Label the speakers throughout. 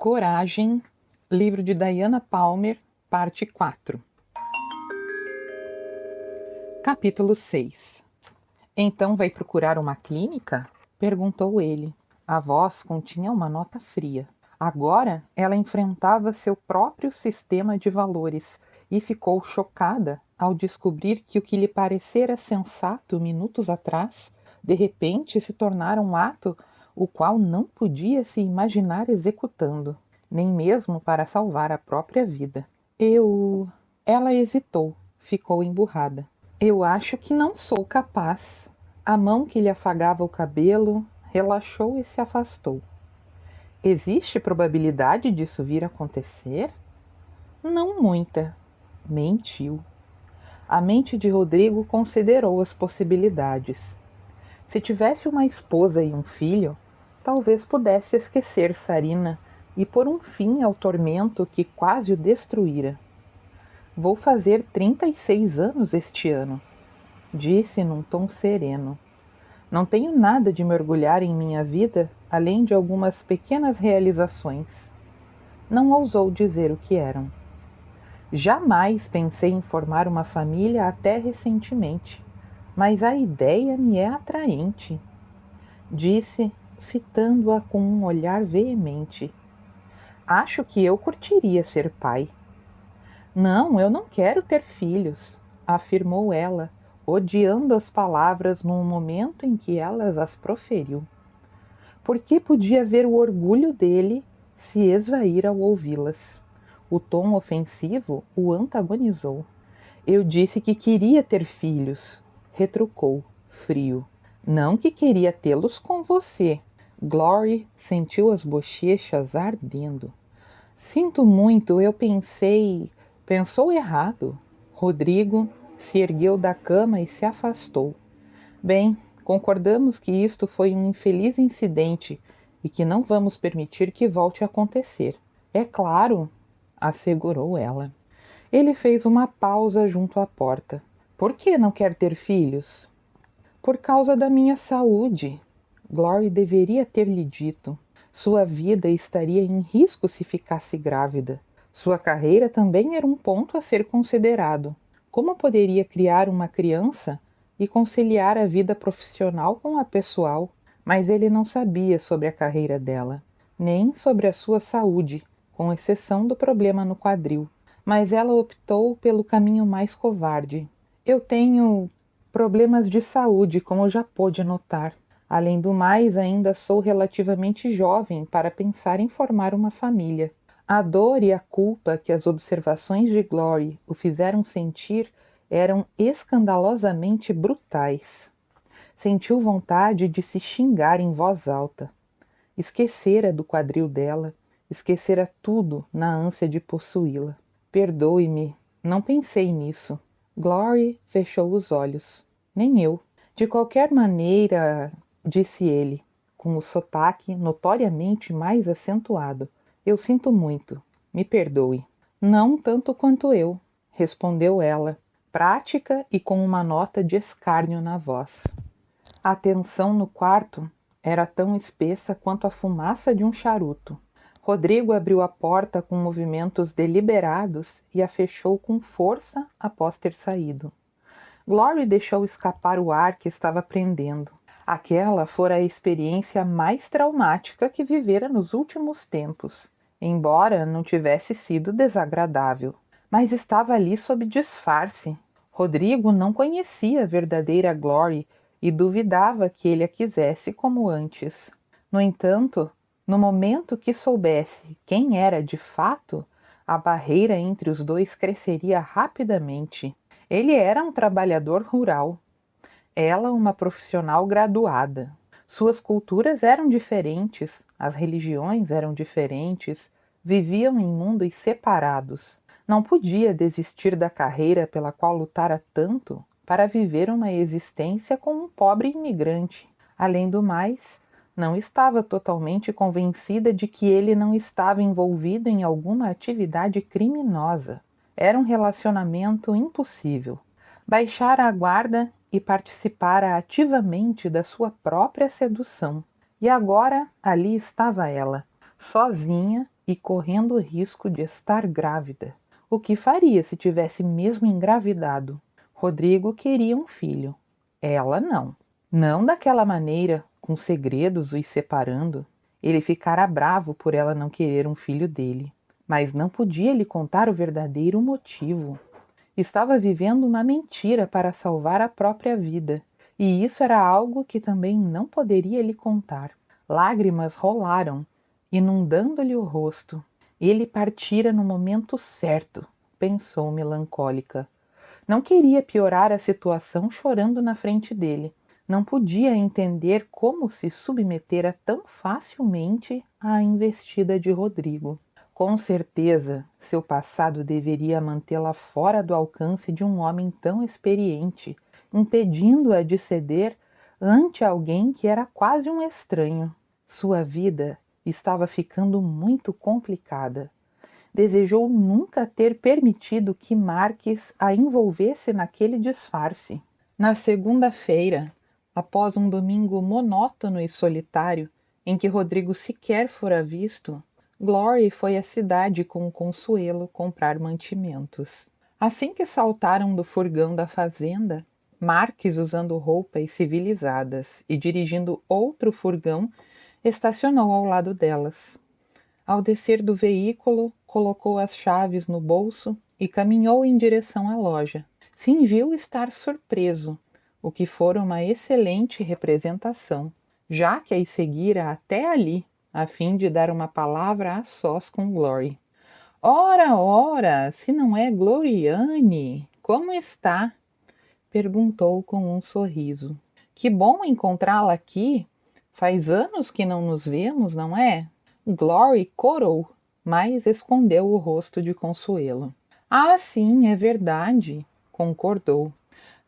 Speaker 1: Coragem, livro de Diana Palmer, parte 4. Capítulo 6. Então vai procurar uma clínica? Perguntou ele. A voz continha uma nota fria. Agora ela enfrentava seu próprio sistema de valores e ficou chocada ao descobrir que o que lhe parecera sensato minutos atrás, de repente se tornara um ato o qual não podia se imaginar executando, nem mesmo para salvar a própria vida. Ela hesitou, ficou emburrada. Eu acho que não sou capaz. A mão que lhe afagava o cabelo relaxou e se afastou. Existe probabilidade disso vir a acontecer? Não muita. Mentiu. A mente de Rodrigo considerou as possibilidades. Se tivesse uma esposa e um filho, talvez pudesse esquecer Sarina e pôr um fim ao tormento que quase o destruíra. Vou fazer 36 anos este ano, disse num tom sereno. Não tenho nada de me orgulhar em minha vida, além de algumas pequenas realizações. Não ousou dizer o que eram. Jamais pensei em formar uma família até recentemente, mas a ideia me é atraente, disse, fitando-a com um olhar veemente. Acho que eu curtiria ser pai. Não, eu não quero ter filhos, afirmou ela, odiando as palavras no momento em que elas as proferiu. Porque podia ver o orgulho dele se esvair ao ouvi-las. O tom ofensivo o antagonizou. Eu disse que queria ter filhos, retrucou, frio. Não que queria tê-los com você. Glory sentiu as bochechas ardendo. Sinto muito, eu pensei... Pensou errado. Rodrigo se ergueu da cama e se afastou. Bem, concordamos que isto foi um infeliz incidente e que não vamos permitir que volte a acontecer. É claro, assegurou ela. Ele fez uma pausa junto à porta. Por que não quer ter filhos? Por causa da minha saúde. Glory deveria ter-lhe dito. Sua vida estaria em risco se ficasse grávida. Sua carreira também era um ponto a ser considerado. Como poderia criar uma criança e conciliar a vida profissional com a pessoal? Mas ele não sabia sobre a carreira dela, nem sobre a sua saúde, com exceção do problema no quadril. Mas ela optou pelo caminho mais covarde. Eu tenho problemas de saúde, como já pôde notar. Além do mais, ainda sou relativamente jovem para pensar em formar uma família. A dor e a culpa que as observações de Glory o fizeram sentir eram escandalosamente brutais. Sentiu vontade de se xingar em voz alta. Esquecera do quadril dela, esquecera tudo na ânsia de possuí-la. Perdoe-me, não pensei nisso. Glory fechou os olhos. Nem eu. De qualquer maneira, disse ele, com o sotaque notoriamente mais acentuado. Eu sinto muito. Me perdoe. Não tanto quanto eu, respondeu ela, prática e com uma nota de escárnio na voz. A tensão no quarto era tão espessa quanto a fumaça de um charuto. Rodrigo abriu a porta com movimentos deliberados e a fechou com força após ter saído. Glory deixou escapar o ar que estava prendendo. Aquela fora a experiência mais traumática que vivera nos últimos tempos, embora não tivesse sido desagradável. Mas estava ali sob disfarce. Rodrigo não conhecia a verdadeira Glory e duvidava que ele a quisesse como antes. No entanto, no momento que soubesse quem era de fato, a barreira entre os dois cresceria rapidamente. Ele era um trabalhador rural. Ela uma profissional graduada. Suas culturas eram diferentes, as religiões eram diferentes, viviam em mundos separados. Não podia desistir da carreira pela qual lutara tanto para viver uma existência como um pobre imigrante. Além do mais, não estava totalmente convencida de que ele não estava envolvido em alguma atividade criminosa. Era um relacionamento impossível. Baixara a guarda e participara ativamente da sua própria sedução. E agora ali estava ela, sozinha e correndo o risco de estar grávida. O que faria se tivesse mesmo engravidado? Rodrigo queria um filho. Ela não. Não daquela maneira, com segredos os separando. Ele ficara bravo por ela não querer um filho dele, mas não podia lhe contar o verdadeiro motivo. Estava vivendo uma mentira para salvar a própria vida, e isso era algo que também não poderia lhe contar. Lágrimas rolaram, inundando-lhe o rosto. Ele partira no momento certo, pensou melancólica. Não queria piorar a situação chorando na frente dele. Não podia entender como se submetera tão facilmente à investida de Rodrigo. Com certeza, seu passado deveria mantê-la fora do alcance de um homem tão experiente, impedindo-a de ceder ante alguém que era quase um estranho. Sua vida estava ficando muito complicada. Desejou nunca ter permitido que Marques a envolvesse naquele disfarce. Na segunda-feira, após um domingo monótono e solitário, em que Rodrigo sequer fora visto, Glory foi à cidade com Consuelo comprar mantimentos. Assim que saltaram do furgão da fazenda, Marques, usando roupas civilizadas e dirigindo outro furgão, estacionou ao lado delas. Ao descer do veículo, colocou as chaves no bolso e caminhou em direção à loja. Fingiu estar surpreso, o que fora uma excelente representação, já que a seguira até ali, a fim de dar uma palavra a sós com Glory. Ora, ora, se não é Gloriane, como está? Perguntou com um sorriso. Que bom encontrá-la aqui. Faz anos que não nos vemos, não é? Glory corou, mas escondeu o rosto de Consuelo. Ah, sim, é verdade, concordou.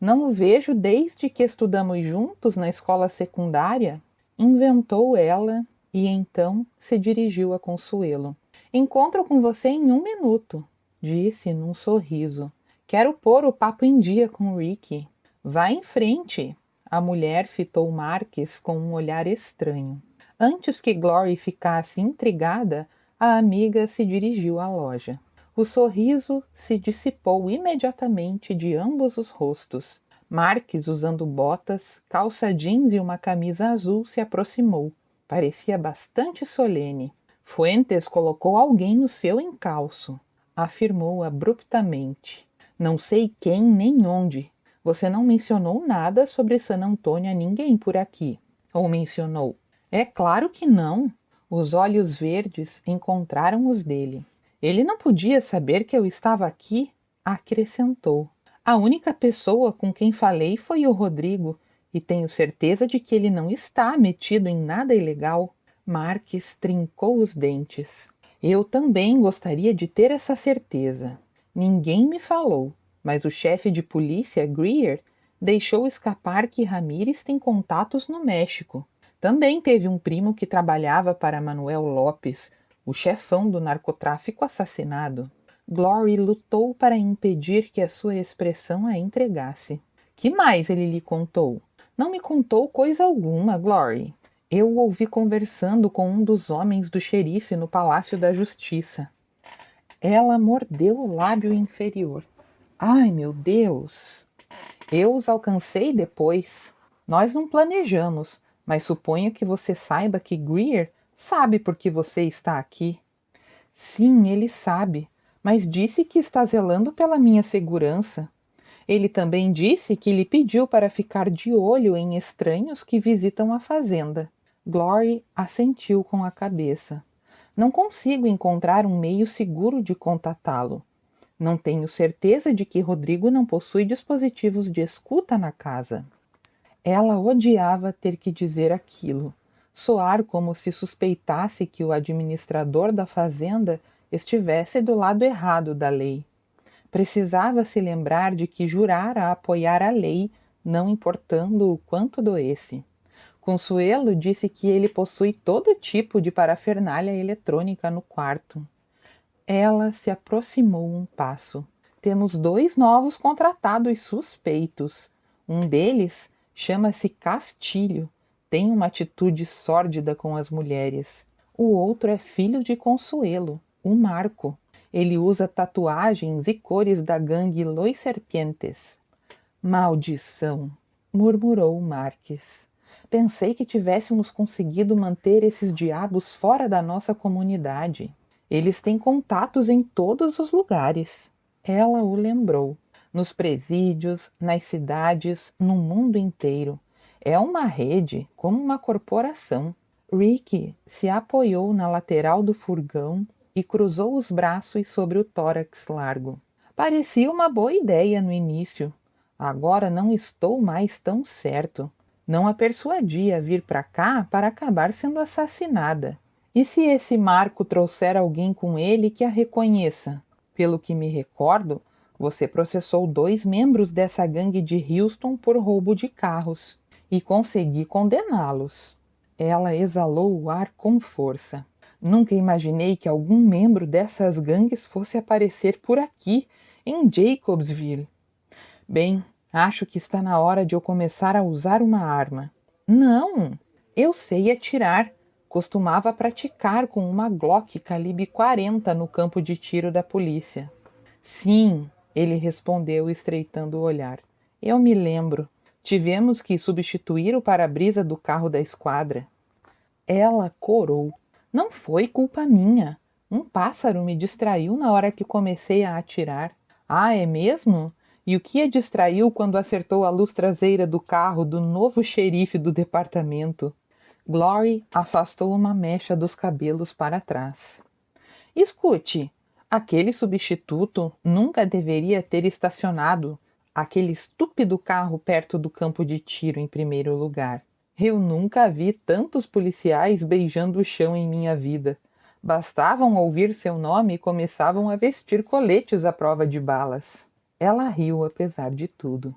Speaker 1: Não o vejo desde que estudamos juntos na escola secundária, inventou ela e então se dirigiu a Consuelo. Encontro com você em 1 minuto, disse num sorriso. Quero pôr o papo em dia com Ricky. Vá em frente. A mulher fitou Marques com um olhar estranho. Antes que Glory ficasse intrigada, a amiga se dirigiu à loja. O sorriso se dissipou imediatamente de ambos os rostos. Marques, usando botas, calça jeans e uma camisa azul, se aproximou. Parecia bastante solene. Fuentes colocou alguém no seu encalço, afirmou abruptamente. Não sei quem nem onde. Você não mencionou nada sobre San Antônio a ninguém por aqui. Ou mencionou? É claro que não. Os olhos verdes encontraram os dele. Ele não podia saber que eu estava aqui, acrescentou. A única pessoa com quem falei foi o Rodrigo, e tenho certeza de que ele não está metido em nada ilegal. Marques trincou os dentes. Eu também gostaria de ter essa certeza. Ninguém me falou, mas o chefe de polícia, Greer, deixou escapar que Ramírez tem contatos no México. Também teve um primo que trabalhava para Manuel Lopes, o chefão do narcotráfico, assassinado. Glory lutou para impedir que a sua expressão a entregasse. Que mais ele lhe contou? Não me contou coisa alguma, Glory. Eu o ouvi conversando com um dos homens do xerife no Palácio da Justiça. Ela mordeu o lábio inferior. Ai, meu Deus! Eu os alcancei depois. Nós não planejamos, mas suponho que você saiba que Greer sabe por que você está aqui. Sim, ele sabe, mas disse que está zelando pela minha segurança. Ele também disse que lhe pediu para ficar de olho em estranhos que visitam a fazenda. Glory assentiu com a cabeça. Não consigo encontrar um meio seguro de contatá-lo. Não tenho certeza de que Rodrigo não possui dispositivos de escuta na casa. Ela odiava ter que dizer aquilo, soar como se suspeitasse que o administrador da fazenda estivesse do lado errado da lei. Precisava se lembrar de que jurara apoiar a lei, não importando o quanto doesse. Consuelo disse que ele possui todo tipo de parafernália eletrônica no quarto. Ela se aproximou um passo. Temos 2 novos contratados suspeitos. Um deles chama-se Castilho. Tem uma atitude sórdida com as mulheres. O outro é filho de Consuelo, o Marco. Ele usa tatuagens e cores da gangue Los Serpientes. Maldição, murmurou Marques. Pensei que tivéssemos conseguido manter esses diabos fora da nossa comunidade. Eles têm contatos em todos os lugares. Ela o lembrou. Nos presídios, nas cidades, no mundo inteiro. É uma rede, como uma corporação. Ricky se apoiou na lateral do furgão e cruzou os braços sobre o tórax largo. Parecia uma boa ideia no início. Agora não estou mais tão certo. Não a persuadi a vir para cá para acabar sendo assassinada. E se esse Marco trouxer alguém com ele que a reconheça? Pelo que me recordo, você processou 2 membros dessa gangue de Houston por roubo de carros e consegui condená-los. Ela exalou o ar com força. Nunca imaginei que algum membro dessas gangues fosse aparecer por aqui, em Jacobsville. Bem, acho que está na hora de eu começar a usar uma arma. Não, eu sei atirar. Costumava praticar com uma Glock calibre 40 no campo de tiro da polícia. Sim, ele respondeu estreitando o olhar. Eu me lembro. Tivemos que substituir o para-brisa do carro da esquadra. Ela corou. Não foi culpa minha. Um pássaro me distraiu na hora que comecei a atirar. Ah, é mesmo? E o que a distraiu quando acertou a luz traseira do carro do novo xerife do departamento? Glory afastou uma mecha dos cabelos para trás. Escute, aquele substituto nunca deveria ter estacionado aquele estúpido carro perto do campo de tiro em primeiro lugar. Eu nunca vi tantos policiais beijando o chão em minha vida. Bastavam ouvir seu nome e começavam a vestir coletes à prova de balas. Ela riu apesar de tudo.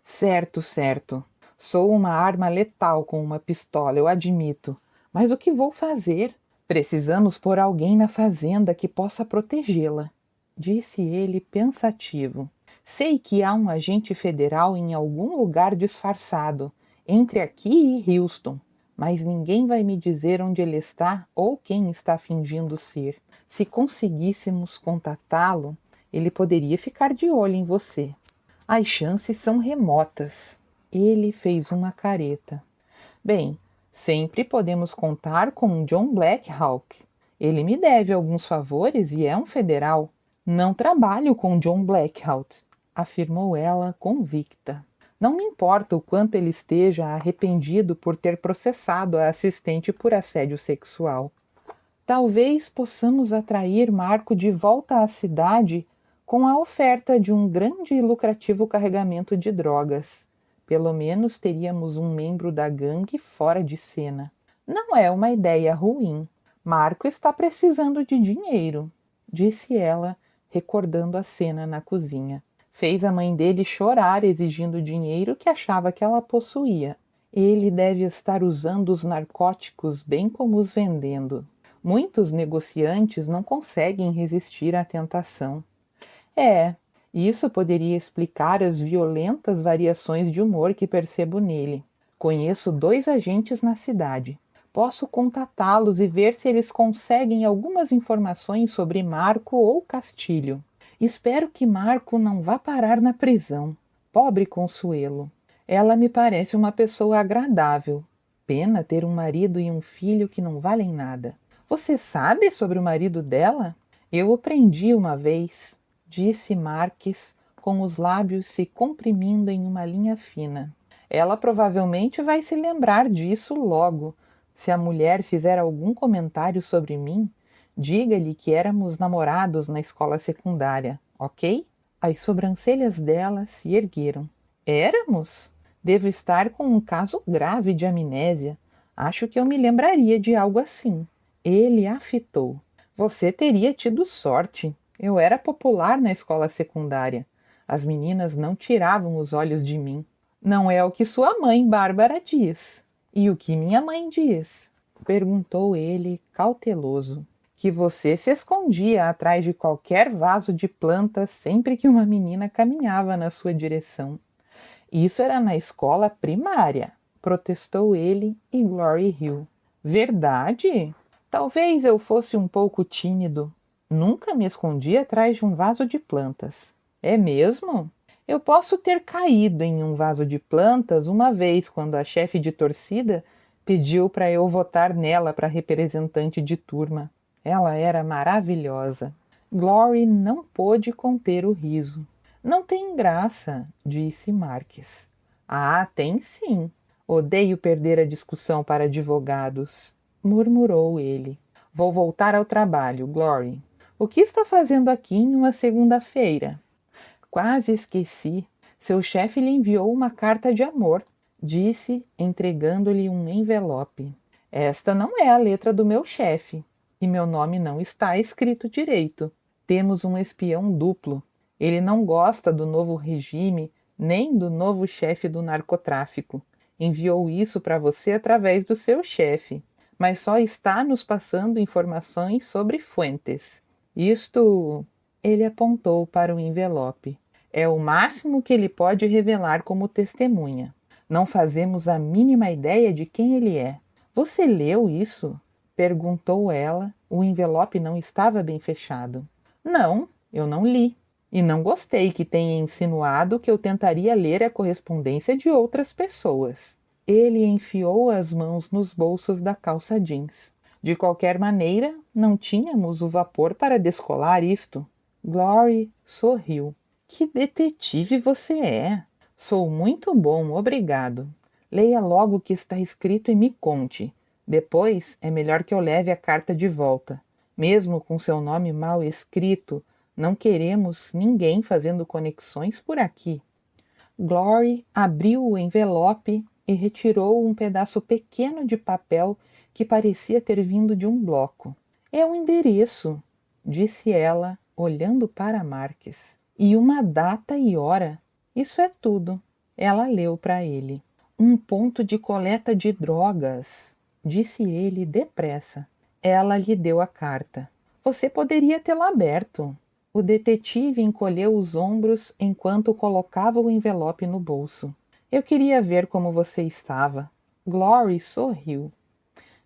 Speaker 1: Certo, certo. Sou uma arma letal com uma pistola, eu admito. Mas o que vou fazer? Precisamos pôr alguém na fazenda que possa protegê-la, disse ele pensativo. Sei que há um agente federal em algum lugar disfarçado, entre aqui e Houston, mas ninguém vai me dizer onde ele está ou quem está fingindo ser. Se conseguíssemos contatá-lo, ele poderia ficar de olho em você. As chances são remotas. Ele fez uma careta. Bem, sempre podemos contar com John Blackhawk. Ele me deve alguns favores e é um federal. Não trabalho com John Blackhawk, afirmou ela convicta. Não me importa o quanto ele esteja arrependido por ter processado a assistente por assédio sexual. Talvez possamos atrair Marco de volta à cidade com a oferta de um grande e lucrativo carregamento de drogas. Pelo menos teríamos um membro da gangue fora de cena. Não é uma ideia ruim. Marco está precisando de dinheiro, disse ela, recordando a cena na cozinha. Fez a mãe dele chorar exigindo dinheiro que achava que ela possuía. Ele deve estar usando os narcóticos bem como os vendendo. Muitos negociantes não conseguem resistir à tentação. Isso poderia explicar as violentas variações de humor que percebo nele. Conheço 2 agentes na cidade. Posso contatá-los e ver se eles conseguem algumas informações sobre Marco ou Castilho. Espero que Marco não vá parar na prisão. Pobre Consuelo. Ela me parece uma pessoa agradável. Pena ter um marido e um filho que não valem nada. Você sabe sobre o marido dela? Eu o prendi uma vez, disse Marques, com os lábios se comprimindo em uma linha fina. Ela provavelmente vai se lembrar disso logo. Se a mulher fizer algum comentário sobre mim, diga-lhe que éramos namorados na escola secundária, ok? As sobrancelhas dela se ergueram. Éramos? Devo estar com um caso grave de amnésia. Acho que eu me lembraria de algo assim. Ele a fitou. Você teria tido sorte. Eu era popular na escola secundária. As meninas não tiravam os olhos de mim. Não é o que sua mãe, Bárbara, diz. E o que minha mãe diz? Perguntou ele, cauteloso. Que você se escondia atrás de qualquer vaso de plantas sempre que uma menina caminhava na sua direção. Isso era na escola primária, protestou ele e Glory riu. Verdade? Talvez eu fosse um pouco tímido. Nunca me escondi atrás de um vaso de plantas. É mesmo? Eu posso ter caído em um vaso de plantas uma vez quando a chefe de torcida pediu para eu votar nela para representante de turma. Ela era maravilhosa. Glory não pôde conter o riso. Não tem graça, disse Marques. Ah, tem sim. Odeio perder a discussão para advogados, murmurou ele. Vou voltar ao trabalho, Glory. O que está fazendo aqui em uma segunda-feira? Quase esqueci. Seu chefe lhe enviou uma carta de amor, disse, entregando-lhe um envelope. Esta não é a letra do meu chefe, e meu nome não está escrito direito. Temos um espião duplo. Ele não gosta do novo regime, nem do novo chefe do narcotráfico. Enviou isso para você através do seu chefe, mas só está nos passando informações sobre Fuentes. Isto, ele apontou para o envelope, é o máximo que ele pode revelar como testemunha. Não fazemos a mínima ideia de quem ele é. Você leu isso? Perguntou ela. O envelope não estava bem fechado. Não, eu não li. E não gostei que tenha insinuado que eu tentaria ler a correspondência de outras pessoas. Ele enfiou as mãos nos bolsos da calça jeans. De qualquer maneira, não tínhamos o vapor para descolar isto. Glory sorriu. Que detetive você é! Sou muito bom, obrigado. Leia logo o que está escrito e me conte. Depois é melhor que eu leve a carta de volta. Mesmo com seu nome mal escrito, não queremos ninguém fazendo conexões por aqui. Glory abriu o envelope e retirou um pedaço pequeno de papel que parecia ter vindo de um bloco. É um endereço, disse ela, olhando para Marques. E uma data e hora. Isso é tudo. Ela leu para ele. Um ponto de coleta de drogas, disse ele depressa. Ela lhe deu a carta. Você poderia tê-la aberto. O detetive encolheu os ombros enquanto colocava o envelope no bolso. Eu queria ver como você estava. Glory sorriu.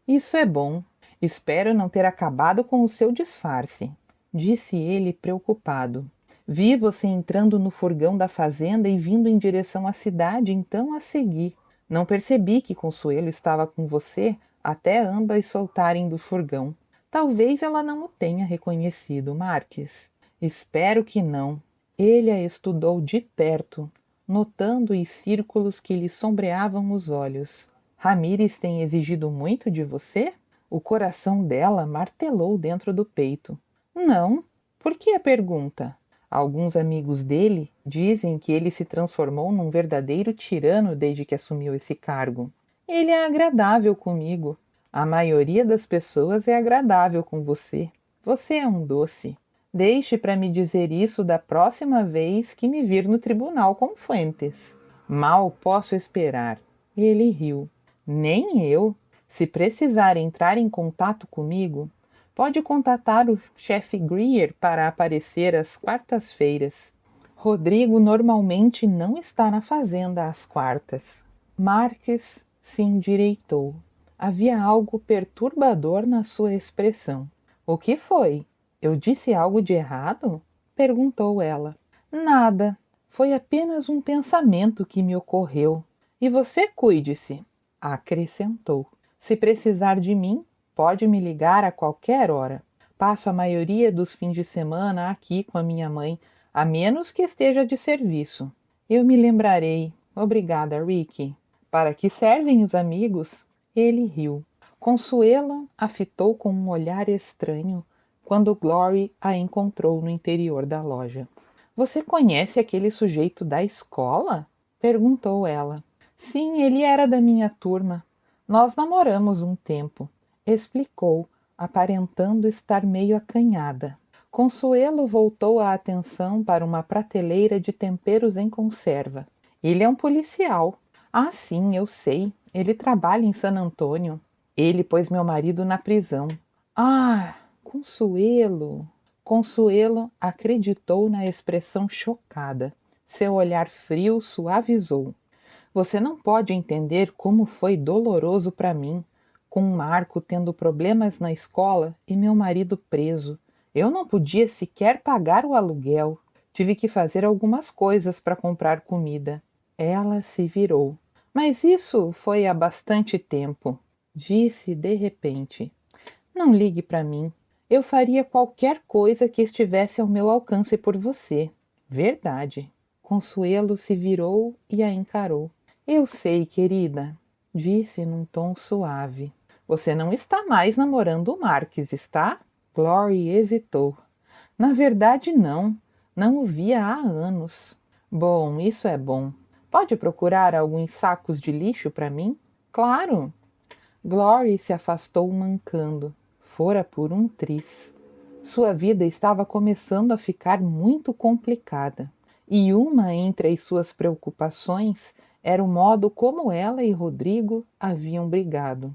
Speaker 1: Isso é bom. Espero não ter acabado com o seu disfarce, disse ele preocupado. Vi você entrando no furgão da fazenda e vindo em direção à cidade, então a segui. Não percebi que Consuelo estava com você até ambas soltarem do furgão. Talvez ela não o tenha reconhecido, Marques. Espero que não. Ele a estudou de perto, notando os círculos que lhe sombreavam os olhos. Ramírez tem exigido muito de você? O coração dela martelou dentro do peito. Não. Por que a pergunta? Alguns amigos dele dizem que ele se transformou num verdadeiro tirano desde que assumiu esse cargo. Ele é agradável comigo. A maioria das pessoas é agradável com você. Você é um doce. Deixe para me dizer isso da próxima vez que me vir no tribunal com Fuentes. Mal posso esperar. Ele riu. Nem eu. Se precisar entrar em contato comigo, pode contatar o chefe Greer para aparecer às quartas-feiras. Rodrigo normalmente não está na fazenda às quartas. Marques se endireitou. Havia algo perturbador na sua expressão. O que foi? Eu disse algo de errado? Perguntou ela. Nada. Foi apenas um pensamento que me ocorreu. E você cuide-se, acrescentou. Se precisar de mim, pode me ligar a qualquer hora. Passo a maioria dos fins de semana aqui com a minha mãe, a menos que esteja de serviço. Eu me lembrarei. Obrigada, Ricky. Para que servem os amigos? Ele riu. Consuelo a fitou com um olhar estranho quando Glory a encontrou no interior da loja. Você conhece aquele sujeito da escola? Perguntou ela. Sim, ele era da minha turma. Nós namoramos um tempo, explicou, aparentando estar meio acanhada. Consuelo voltou a atenção para uma prateleira de temperos em conserva. Ele é um policial. Ah, sim, eu sei. Ele trabalha em San Antônio. Ele pôs meu marido na prisão. Ah, Consuelo! Consuelo acreditou na expressão chocada. Seu olhar frio suavizou. Você não pode entender como foi doloroso para mim, com o Marco tendo problemas na escola e meu marido preso. Eu não podia sequer pagar o aluguel. Tive que fazer algumas coisas para comprar comida. Ela se virou. Mas isso foi há bastante tempo, disse de repente. Não ligue para mim. Eu faria qualquer coisa que estivesse ao meu alcance por você. Verdade. Consuelo se virou e a encarou. Eu sei, querida, disse num tom suave. Você não está mais namorando o Marques, está? Glory hesitou. Na verdade, não. Não o via há anos. Bom, isso é bom. Pode procurar alguns sacos de lixo para mim? Claro. Glory se afastou mancando. Fora por um triz. Sua vida estava começando a ficar muito complicada. E uma entre as suas preocupações era o modo como ela e Rodrigo haviam brigado.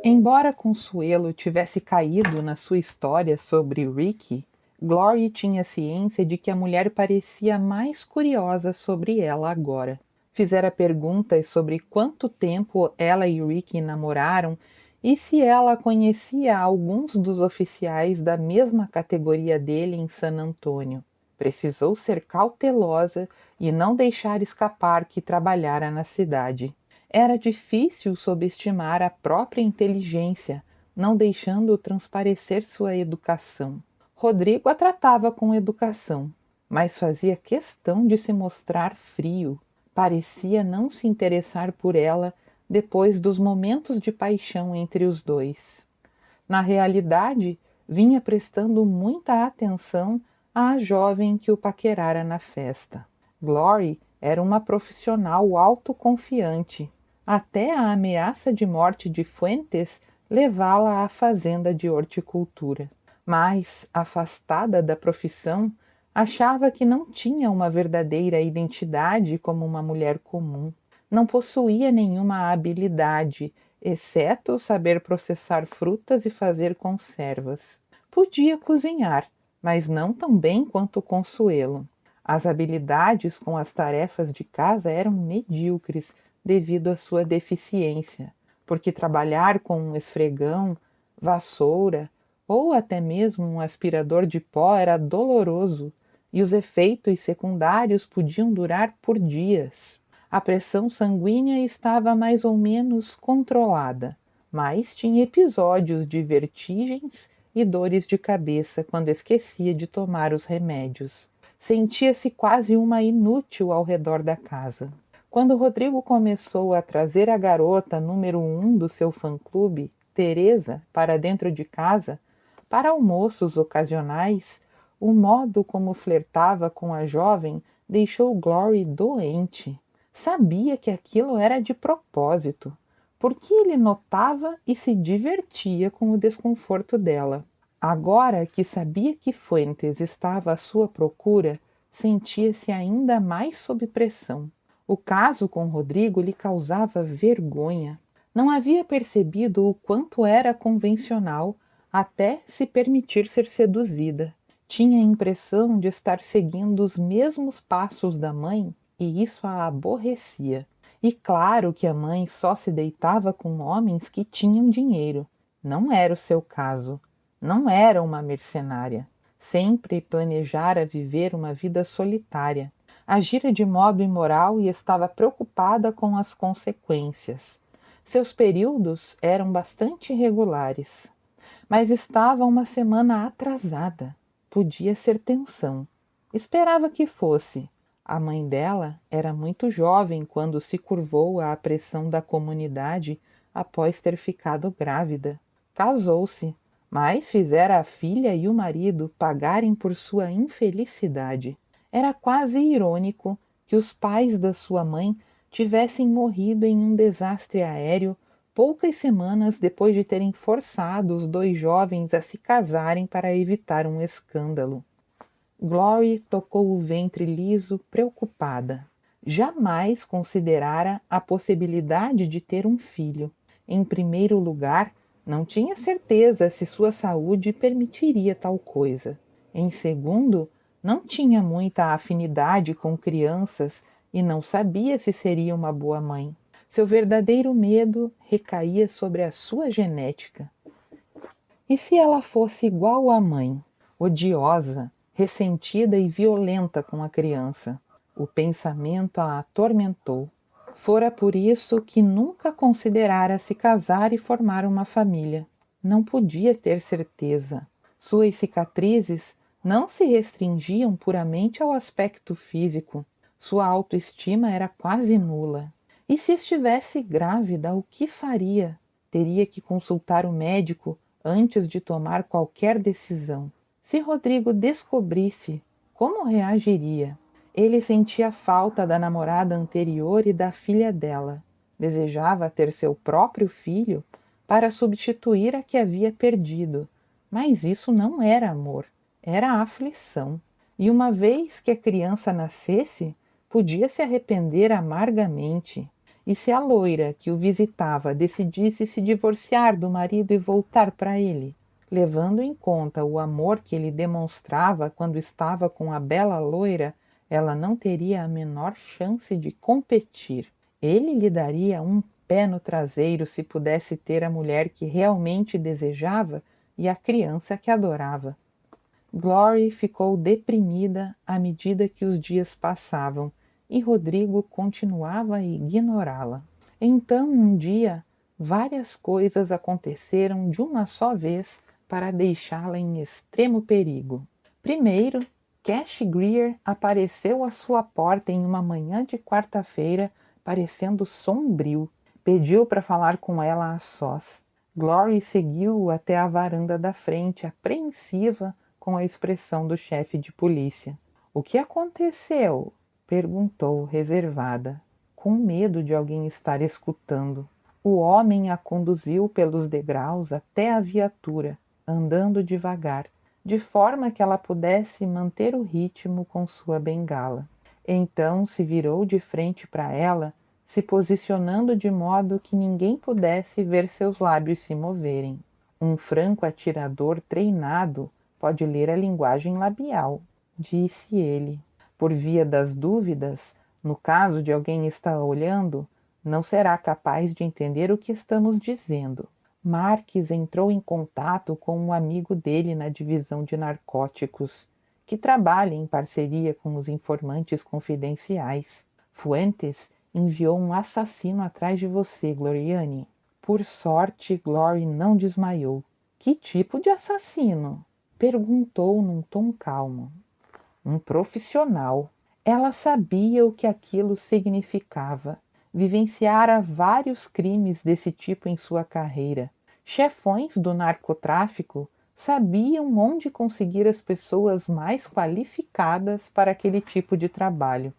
Speaker 1: Embora Consuelo tivesse caído na sua história sobre Ricky, Glory tinha ciência de que a mulher parecia mais curiosa sobre ela agora. Fizera perguntas sobre quanto tempo ela e Ricky namoraram e se ela conhecia alguns dos oficiais da mesma categoria dele em San Antônio. Precisou ser cautelosa e não deixar escapar que trabalhara na cidade. Era difícil subestimar a própria inteligência, não deixando transparecer sua educação. Rodrigo a tratava com educação, mas fazia questão de se mostrar frio. Parecia não se interessar por ela depois dos momentos de paixão entre os dois. Na realidade, vinha prestando muita atenção à jovem que o paquerara na festa. Glory era uma profissional autoconfiante, até a ameaça de morte de Fuentes levá-la à fazenda de horticultura. Mas, afastada da profissão, achava que não tinha uma verdadeira identidade como uma mulher comum. Não possuía nenhuma habilidade, exceto saber processar frutas e fazer conservas. Podia cozinhar, mas não tão bem quanto Consuelo. As habilidades com as tarefas de casa eram medíocres devido à sua deficiência, porque trabalhar com um esfregão, vassoura ou até mesmo um aspirador de pó era doloroso e os efeitos secundários podiam durar por dias. A pressão sanguínea estava mais ou menos controlada, mas tinha episódios de vertigens e dores de cabeça quando esquecia de tomar os remédios. Sentia-se quase uma inútil ao redor da casa. Quando Rodrigo começou a trazer a garota número 1 do seu fã-clube, Teresa, para dentro de casa, para almoços ocasionais, o modo como flertava com a jovem deixou Glory doente. Sabia que aquilo era de propósito, porque ele notava e se divertia com o desconforto dela. Agora que sabia que Fuentes estava à sua procura, sentia-se ainda mais sob pressão. O caso com Rodrigo lhe causava vergonha. Não havia percebido o quanto era convencional até se permitir ser seduzida. Tinha a impressão de estar seguindo os mesmos passos da mãe e isso a aborrecia. E claro que a mãe só se deitava com homens que tinham dinheiro. Não era o seu caso. Não era uma mercenária. Sempre planejara viver uma vida solitária. Agira de modo imoral e estava preocupada com as consequências. Seus períodos eram bastante irregulares, mas estava uma semana atrasada. Podia ser tensão. Esperava que fosse. A mãe dela era muito jovem quando se curvou à pressão da comunidade após ter ficado grávida. Casou-se, mas fizera a filha e o marido pagarem por sua infelicidade. Era quase irônico que os pais da sua mãe tivessem morrido em um desastre aéreo poucas semanas depois de terem forçado os dois jovens a se casarem para evitar um escândalo. Glory tocou o ventre liso, preocupada. Jamais considerara a possibilidade de ter um filho. Em primeiro lugar, não tinha certeza se sua saúde permitiria tal coisa. Em segundo, não tinha muita afinidade com crianças e não sabia se seria uma boa mãe. Seu verdadeiro medo recaía sobre a sua genética. E se ela fosse igual à mãe, odiosa, ressentida e violenta com a criança? O pensamento a atormentou. Fora por isso que nunca considerara se casar e formar uma família. Não podia ter certeza. Suas cicatrizes não se restringiam puramente ao aspecto físico. Sua autoestima era quase nula. E se estivesse grávida, o que faria? Teria que consultar o médico antes de tomar qualquer decisão. Se Rodrigo descobrisse, como reagiria? Ele sentia falta da namorada anterior e da filha dela. Desejava ter seu próprio filho para substituir a que havia perdido. Mas isso não era amor, era aflição. E uma vez que a criança nascesse, podia se arrepender amargamente. E se a loira que o visitava decidisse se divorciar do marido e voltar para ele, levando em conta o amor que ele demonstrava quando estava com a bela loira, ela não teria a menor chance de competir. Ele lhe daria um pé no traseiro se pudesse ter a mulher que realmente desejava e a criança que adorava. Glory ficou deprimida à medida que os dias passavam e Rodrigo continuava a ignorá-la. Então, um dia, várias coisas aconteceram de uma só vez para deixá-la em extremo perigo. Primeiro, Cash Greer apareceu à sua porta em uma manhã de quarta-feira, parecendo sombrio. Pediu para falar com ela a sós. Glory seguiu-o até a varanda da frente, apreensiva com a expressão do chefe de polícia. "O que aconteceu?" perguntou, reservada, com medo de alguém estar escutando. O homem a conduziu pelos degraus até a viatura, andando devagar, de forma que ela pudesse manter o ritmo com sua bengala. Então se virou de frente para ela, se posicionando de modo que ninguém pudesse ver seus lábios se moverem. Um franco atirador treinado pode ler a linguagem labial, disse ele. Por via das dúvidas, no caso de alguém estar olhando, não será capaz de entender o que estamos dizendo. Marques entrou em contato com um amigo dele na divisão de narcóticos, que trabalha em parceria com os informantes confidenciais. Fuentes enviou um assassino atrás de você, Gloriane. Por sorte, Glory não desmaiou. Que tipo de assassino? Perguntou num tom calmo. Um profissional. Ela sabia o que aquilo significava. Vivenciara vários crimes desse tipo em sua carreira. Chefões do narcotráfico sabiam onde conseguir as pessoas mais qualificadas para aquele tipo de trabalho.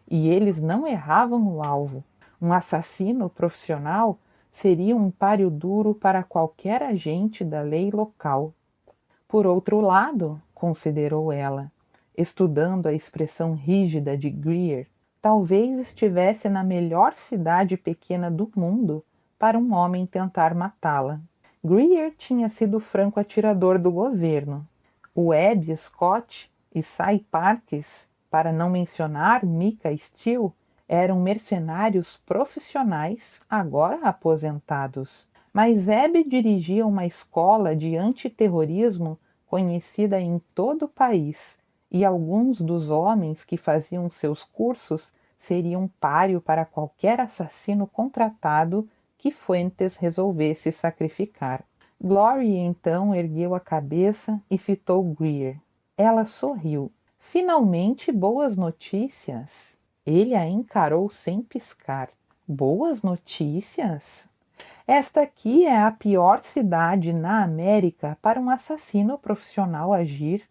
Speaker 1: E eles não erravam o alvo. Um assassino profissional seria um páreo duro para qualquer agente da lei local. Por outro lado, considerou ela, estudando a expressão rígida de Greer, talvez estivesse na melhor cidade pequena do mundo para um homem tentar matá-la. Greer tinha sido franco atirador do governo. Webb Scott e Cy Parkes, para não mencionar Micah Steele, eram mercenários profissionais, agora aposentados. Mas Webb dirigia uma escola de antiterrorismo conhecida em todo o país, e alguns dos homens que faziam seus cursos seriam páreo para qualquer assassino contratado que Fuentes resolvesse sacrificar. Glory então ergueu a cabeça e fitou Greer. Ela sorriu. Finalmente boas notícias. Ele a encarou sem piscar. Boas notícias? Esta aqui é a pior cidade na América para um assassino profissional agir.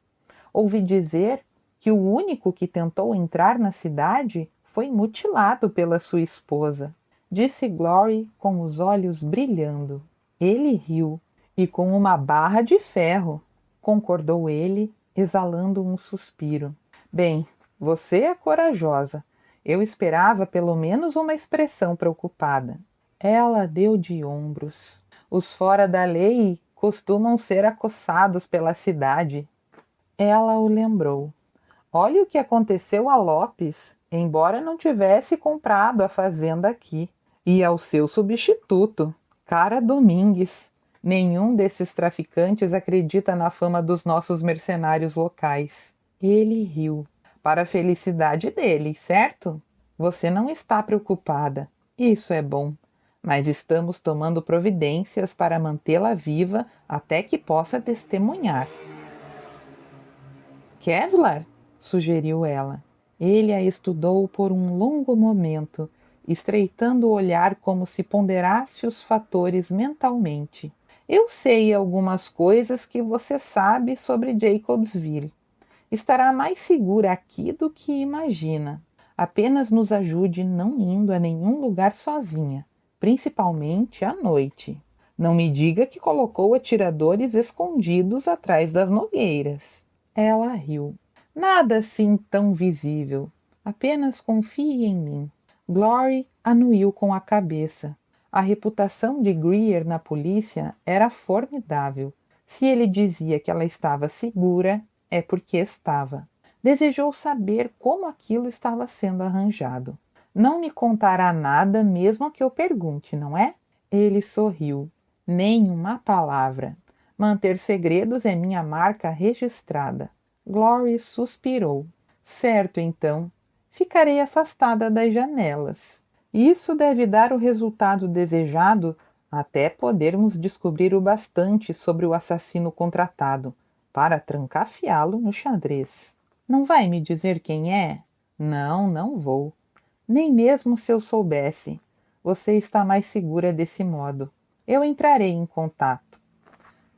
Speaker 1: Ouvi dizer que o único que tentou entrar na cidade foi mutilado pela sua esposa. Disse Glory com os olhos brilhando. Ele riu. E com uma barra de ferro, concordou ele, exalando um suspiro. Bem, você é corajosa. Eu esperava pelo menos uma expressão preocupada. Ela deu de ombros. Os fora da lei costumam ser acossados pela cidade. Ela o lembrou. Olha o que aconteceu a Lopes, embora não tivesse comprado a fazenda aqui. E ao seu substituto, Cara Domingues. Nenhum desses traficantes acredita na fama dos nossos mercenários locais. Ele riu. Para a felicidade deles, certo? Você não está preocupada. Isso é bom. Mas estamos tomando providências para mantê-la viva até que possa testemunhar. Kevlar? Sugeriu ela. Ele a estudou por um longo momento, estreitando o olhar como se ponderasse os fatores mentalmente. Eu sei algumas coisas que você sabe sobre Jacobsville. Estará mais segura aqui do que imagina. Apenas nos ajude não indo a nenhum lugar sozinha, principalmente à noite. Não me diga que colocou atiradores escondidos atrás das nogueiras. Ela riu. Nada assim tão visível. Apenas confie em mim. Glory anuiu com a cabeça. A reputação de Greer na polícia era formidável. Se ele dizia que ela estava segura, é porque estava. Desejou saber como aquilo estava sendo arranjado. Não me contará nada mesmo que eu pergunte, não é? Ele sorriu. Nem uma palavra. Manter segredos é minha marca registrada. Glory suspirou. Certo, então. Ficarei afastada das janelas. Isso deve dar o resultado desejado até podermos descobrir o bastante sobre o assassino contratado para trancafiá-lo no xadrez. Não vai me dizer quem é? Não, não vou. Nem mesmo se eu soubesse. Você está mais segura desse modo. Eu entrarei em contato.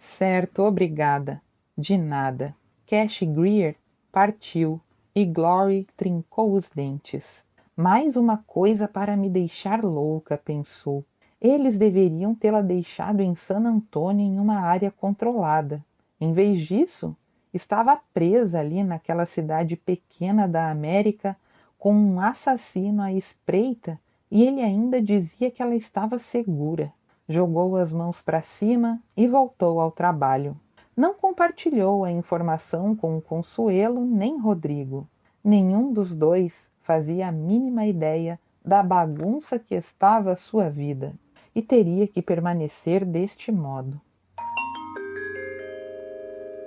Speaker 1: Certo, obrigada. De nada. Cash Greer partiu e Glory trincou os dentes. Mais uma coisa para me deixar louca, pensou. Eles deveriam tê-la deixado em San Antônio em uma área controlada. Em vez disso, estava presa ali naquela cidade pequena da América com um assassino à espreita e ele ainda dizia que ela estava segura. Jogou as mãos para cima e voltou ao trabalho. Não compartilhou a informação com Consuelo nem Rodrigo. Nenhum dos dois fazia a mínima ideia da bagunça que estava a sua vida e teria que permanecer deste modo.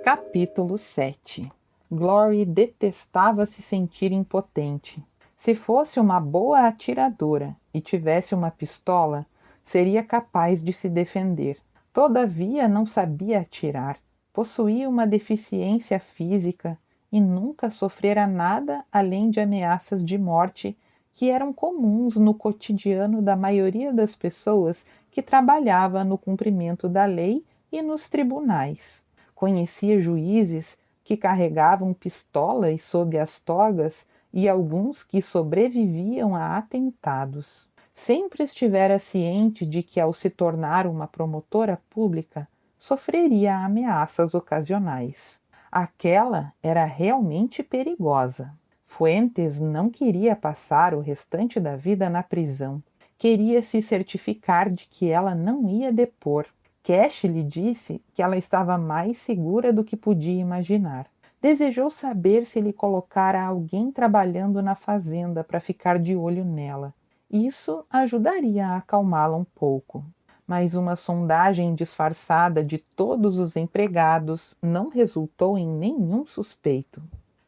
Speaker 1: Capítulo 7. Glory detestava se sentir impotente. Se fosse uma boa atiradora e tivesse uma pistola, seria capaz de se defender. Todavia não sabia atirar. Possuía uma deficiência física e nunca sofrera nada além de ameaças de morte que eram comuns no cotidiano da maioria das pessoas que trabalhava no cumprimento da lei e nos tribunais. Conhecia juízes que carregavam pistolas sob as togas e alguns que sobreviviam a atentados. Sempre estivera ciente de que, ao se tornar uma promotora pública, sofreria ameaças ocasionais. Aquela era realmente perigosa. Fuentes não queria passar o restante da vida na prisão. Queria se certificar de que ela não ia depor. Cash lhe disse que ela estava mais segura do que podia imaginar. Desejou saber se ele colocara alguém trabalhando na fazenda para ficar de olho nela. Isso ajudaria a acalmá-la um pouco. Mas uma sondagem disfarçada de todos os empregados não resultou em nenhum suspeito.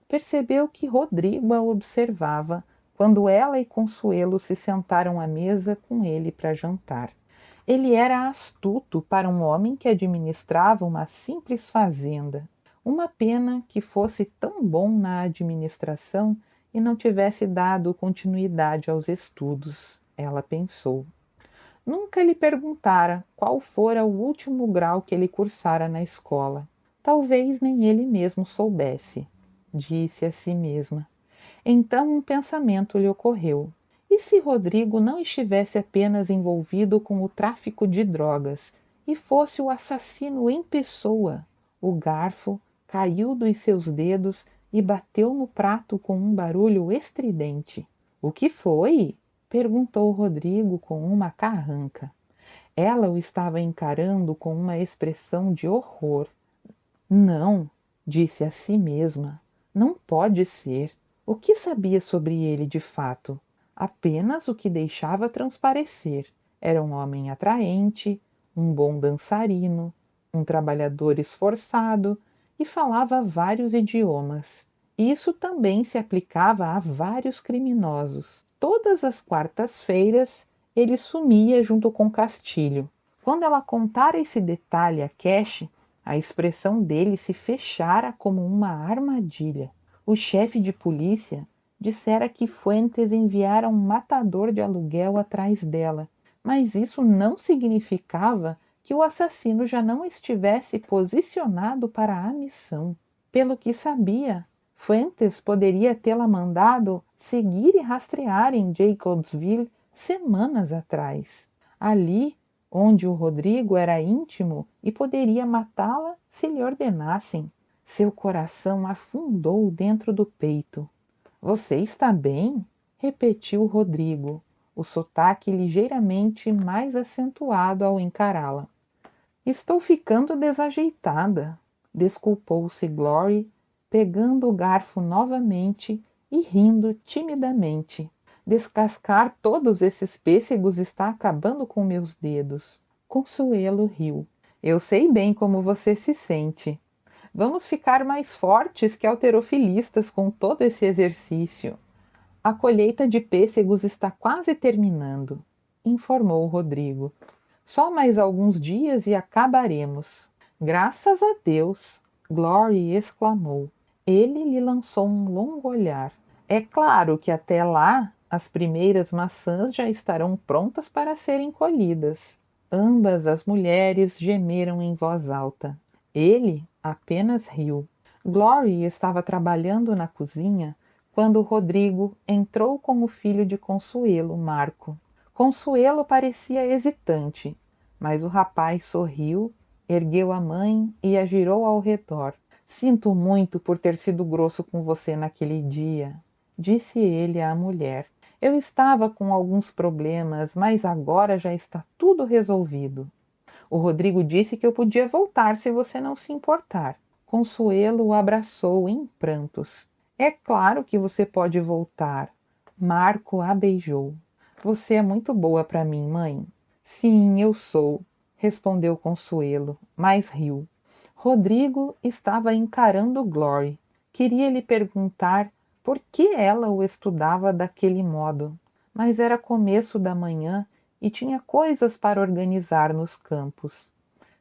Speaker 1: Percebeu que Rodrigo a observava quando ela e Consuelo se sentaram à mesa com ele para jantar. Ele era astuto para um homem que administrava uma simples fazenda. Uma pena que fosse tão bom na administração e não tivesse dado continuidade aos estudos, ela pensou. Nunca lhe perguntara qual fora o último grau que ele cursara na escola. Talvez nem ele mesmo soubesse, disse a si mesma. Então um pensamento lhe ocorreu. E se Rodrigo não estivesse apenas envolvido com o tráfico de drogas e fosse o assassino em pessoa? O garfo caiu dos seus dedos e bateu no prato com um barulho estridente. O que foi? Perguntou Rodrigo com uma carranca. Ela o estava encarando com uma expressão de horror. Não, disse a si mesma. Não pode ser. O que sabia sobre ele de fato? apenas o que deixava transparecer. Era um homem atraente, um bom dançarino, um trabalhador esforçado e falava vários idiomas. Isso também se aplicava a vários criminosos. Todas as quartas-feiras ele sumia junto com Castilho. Quando ela contara esse detalhe a Cash, a expressão dele se fechara como uma armadilha. O chefe de polícia dissera que Fuentes enviara um matador de aluguel atrás dela, mas isso não significava que o assassino já não estivesse posicionado para a missão. Pelo que sabia, Fuentes poderia tê-la mandado seguir e rastrear em Jacobsville semanas atrás, ali onde o Rodrigo era íntimo e poderia matá-la se lhe ordenassem. Seu coração afundou dentro do peito. Você está bem? Repetiu Rodrigo, o sotaque ligeiramente mais acentuado ao encará-la. Estou ficando desajeitada, desculpou-se Glory, pegando o garfo novamente e rindo timidamente. Descascar todos esses pêssegos está acabando com meus dedos. Consuelo riu. Eu sei bem como você se sente. Vamos ficar mais fortes que halterofilistas com todo esse exercício. A colheita de pêssegos está quase terminando, informou Rodrigo. Só mais alguns dias e acabaremos. Graças a Deus! Glory exclamou. Ele lhe lançou um longo olhar. É claro que até lá as primeiras maçãs já estarão prontas para serem colhidas. Ambas as mulheres gemeram em voz alta. Ele apenas riu. Glory estava trabalhando na cozinha quando Rodrigo entrou com o filho de Consuelo, Marco. Consuelo parecia hesitante, mas o rapaz sorriu, ergueu a mãe e a girou ao redor. Sinto muito por ter sido grosso com você naquele dia, disse ele à mulher. Eu estava com alguns problemas, mas agora já está tudo resolvido. O Rodrigo disse que eu podia voltar se você não se importar. Consuelo o abraçou em prantos. É claro que você pode voltar. Marco a beijou. Você é muito boa para mim, mãe. Sim, eu sou, respondeu Consuelo, mas riu. Rodrigo estava encarando Glory. Queria lhe perguntar por que ela o estudava daquele modo, mas era começo da manhã e tinha coisas para organizar nos campos.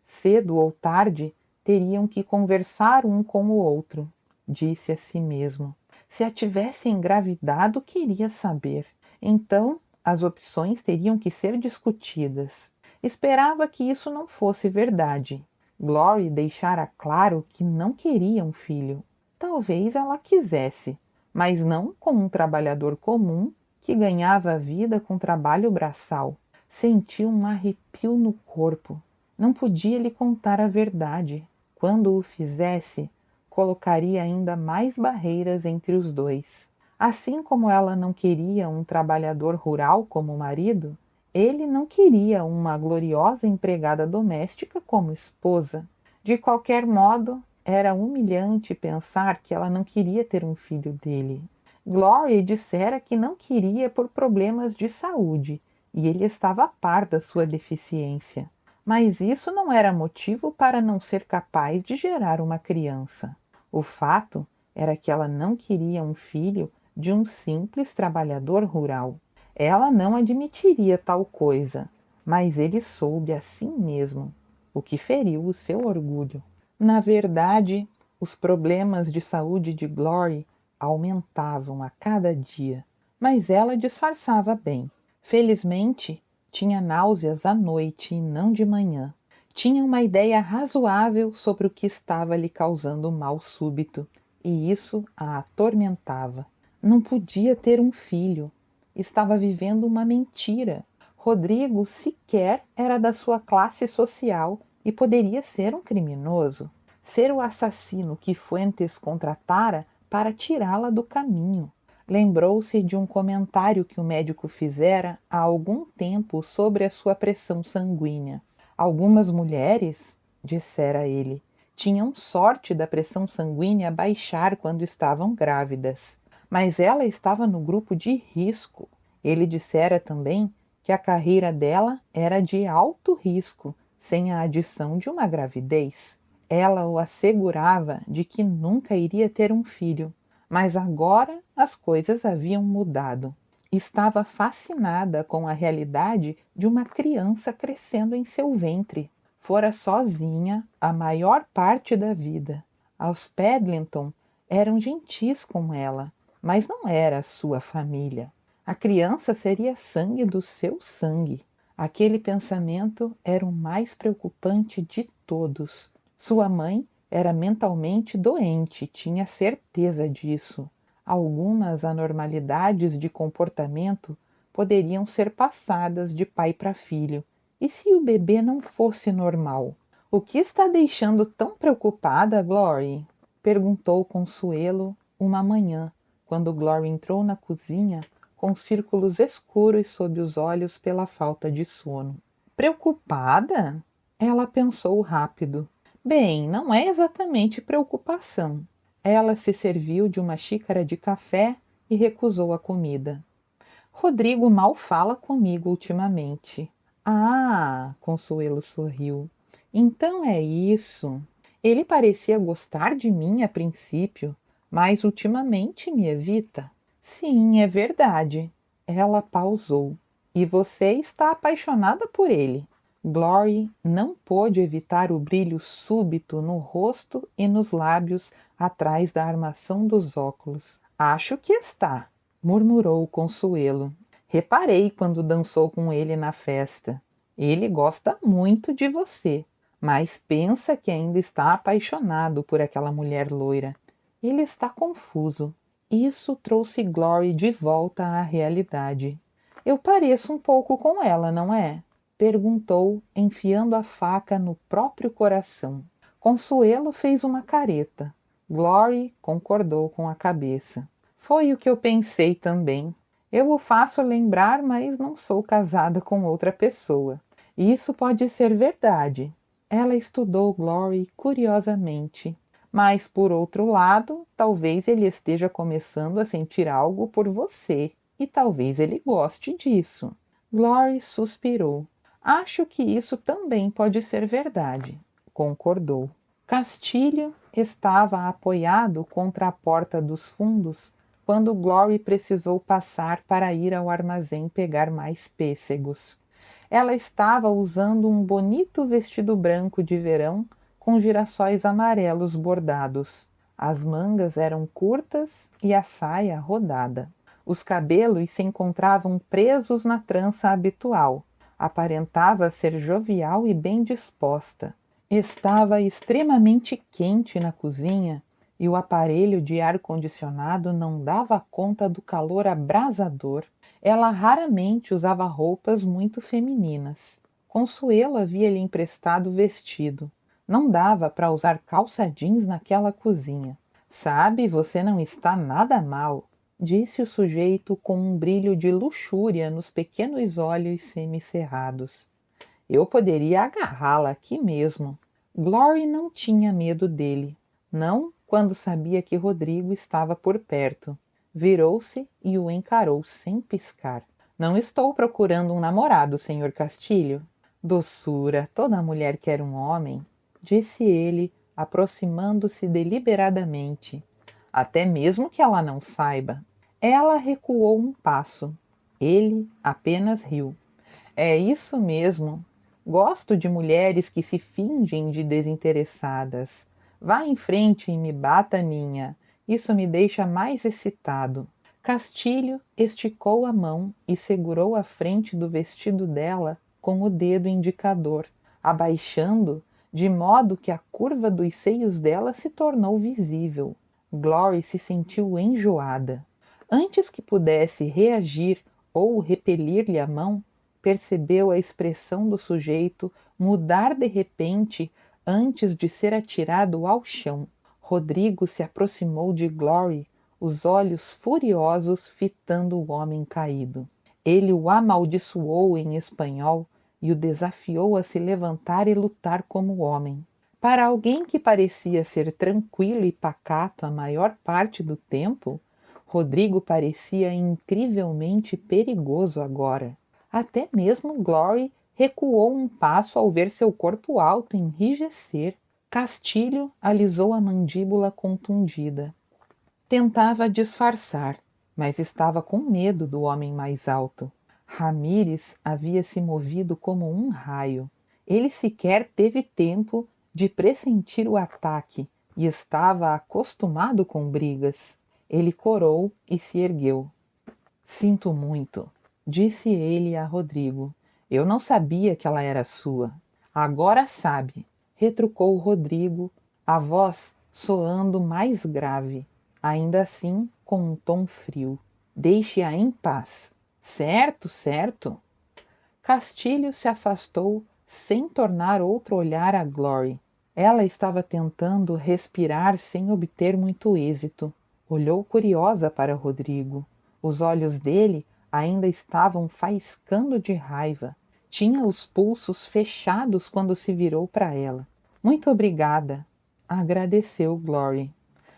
Speaker 1: Cedo ou tarde teriam que conversar um com o outro, disse a si mesmo. Se a tivesse engravidado, queria saber. Então, as opções teriam que ser discutidas. Esperava que isso não fosse verdade. Glory deixara claro que não queria um filho. Talvez ela quisesse, mas não com um trabalhador comum que ganhava a vida com trabalho braçal. Sentiu um arrepio no corpo. Não podia lhe contar a verdade. Quando o fizesse, colocaria ainda mais barreiras entre os dois. Assim como ela não queria um trabalhador rural como marido, ele não queria uma gloriosa empregada doméstica como esposa. De qualquer modo, era humilhante pensar que ela não queria ter um filho dele. Glory dissera que não queria por problemas de saúde, e ele estava a par da sua deficiência. Mas isso não era motivo para não ser capaz de gerar uma criança. O fato era que ela não queria um filho de um simples trabalhador rural. Ela não admitiria tal coisa, mas ele soube assim mesmo, o que feriu o seu orgulho. Na verdade, os problemas de saúde de Glory aumentavam a cada dia, mas ela disfarçava bem. Felizmente, tinha náuseas à noite e não de manhã. Tinha uma ideia razoável sobre o que estava lhe causando mal súbito, e isso a atormentava. Não podia ter um filho. Estava vivendo uma mentira. Rodrigo sequer era da sua classe social e poderia ser um criminoso. Ser o assassino que Fuentes contratara para tirá-la do caminho. Lembrou-se de um comentário que o médico fizera há algum tempo sobre a sua pressão sanguínea. Algumas mulheres, dissera ele, tinham sorte da pressão sanguínea baixar quando estavam grávidas, mas ela estava no grupo de risco. Ele dissera também que a carreira dela era de alto risco, sem a adição de uma gravidez. Ela o assegurava de que nunca iria ter um filho, mas agora as coisas haviam mudado. Estava fascinada com a realidade de uma criança crescendo em seu ventre. Fora sozinha a maior parte da vida. Os Pedlington eram gentis com ela, mas não era a sua família. A criança seria sangue do seu sangue. Aquele pensamento era o mais preocupante de todos. Sua mãe era mentalmente doente, tinha certeza disso. Algumas anormalidades de comportamento poderiam ser passadas de pai para filho. E se o bebê não fosse normal? O que está deixando tão preocupada, Glory? Perguntou Consuelo uma manhã, quando Glory entrou na cozinha com círculos escuros sob os olhos pela falta de sono. Preocupada? Ela pensou rápido. Bem, não é exatamente preocupação. Ela se serviu de uma xícara de café e recusou a comida. Rodrigo mal fala comigo ultimamente. Ah, Consuelo sorriu. Então é isso. Ele parecia gostar de mim a princípio, mas ultimamente me evita. Sim, é verdade. Ela pausou. E você está apaixonada por ele. Glory não pôde evitar o brilho súbito no rosto e nos lábios atrás da armação dos óculos. Acho que está, murmurou Consuelo. Reparei quando dançou com ele na festa. Ele gosta muito de você, mas pensa que ainda está apaixonado por aquela mulher loira. Ele está confuso. Isso trouxe Glory de volta à realidade. Eu pareço um pouco com ela, não é? Perguntou, enfiando a faca no próprio coração. Consuelo fez uma careta. Glory concordou com a cabeça. Foi o que eu pensei também. Eu o faço lembrar, mas não sou casada com outra pessoa. Isso pode ser verdade. Ela estudou Glory curiosamente. Mas, por outro lado, talvez ele esteja começando a sentir algo por você, e talvez ele goste disso. Glory suspirou. Acho que isso também pode ser verdade, concordou. Castilho estava apoiado contra a porta dos fundos quando Glory precisou passar para ir ao armazém pegar mais pêssegos. Ela estava usando um bonito vestido branco de verão com girassóis amarelos bordados. As mangas eram curtas e a saia rodada. Os cabelos se encontravam presos na trança habitual. Aparentava ser jovial e bem disposta. Estava extremamente quente na cozinha e o aparelho de ar-condicionado não dava conta do calor abrasador. Ela raramente usava roupas muito femininas. Consuelo havia-lhe emprestado vestido. Não dava para usar calça jeans naquela cozinha. Sabe, você não está nada mal, disse o sujeito com um brilho de luxúria nos pequenos olhos semicerrados. Eu poderia agarrá-la aqui mesmo. Glory não tinha medo dele. Não quando sabia que Rodrigo estava por perto. Virou-se e o encarou sem piscar. Não estou procurando um namorado, senhor Castilho. Doçura, toda mulher quer um homem, disse ele, aproximando-se deliberadamente. Até mesmo que ela não saiba. Ela recuou um passo. Ele apenas riu. É isso mesmo. Gosto de mulheres que se fingem de desinteressadas. Vá em frente e me bata, Ninha. Isso me deixa mais excitado. Castilho esticou a mão e segurou a frente do vestido dela com o dedo indicador, abaixando de modo que a curva dos seios dela se tornou visível. Glory se sentiu enjoada. Antes que pudesse reagir ou repelir-lhe a mão, percebeu a expressão do sujeito mudar de repente antes de ser atirado ao chão. Rodrigo se aproximou de Glory, os olhos furiosos fitando o homem caído. Ele o amaldiçoou em espanhol e o desafiou a se levantar e lutar como homem. Para alguém que parecia ser tranquilo e pacato a maior parte do tempo, Rodrigo parecia incrivelmente perigoso agora. Até mesmo Glory recuou um passo ao ver seu corpo alto enrijecer. Castilho alisou a mandíbula contundida. Tentava disfarçar, mas estava com medo do homem mais alto. Ramírez havia se movido como um raio. Ele sequer teve tempo de pressentir o ataque e estava acostumado com brigas. Ele corou e se ergueu. Sinto muito, disse ele a Rodrigo. Eu não sabia que ela era sua. Agora sabe, retrucou Rodrigo, a voz soando mais grave, ainda assim com um tom frio. Deixe-a em paz. Certo, certo. Castilho se afastou sem tornar outro olhar a Glory. Ela estava tentando respirar sem obter muito êxito. Olhou curiosa para Rodrigo. Os olhos dele ainda estavam faiscando de raiva. Tinha os pulsos fechados quando se virou para ela. Muito obrigada, agradeceu Glory.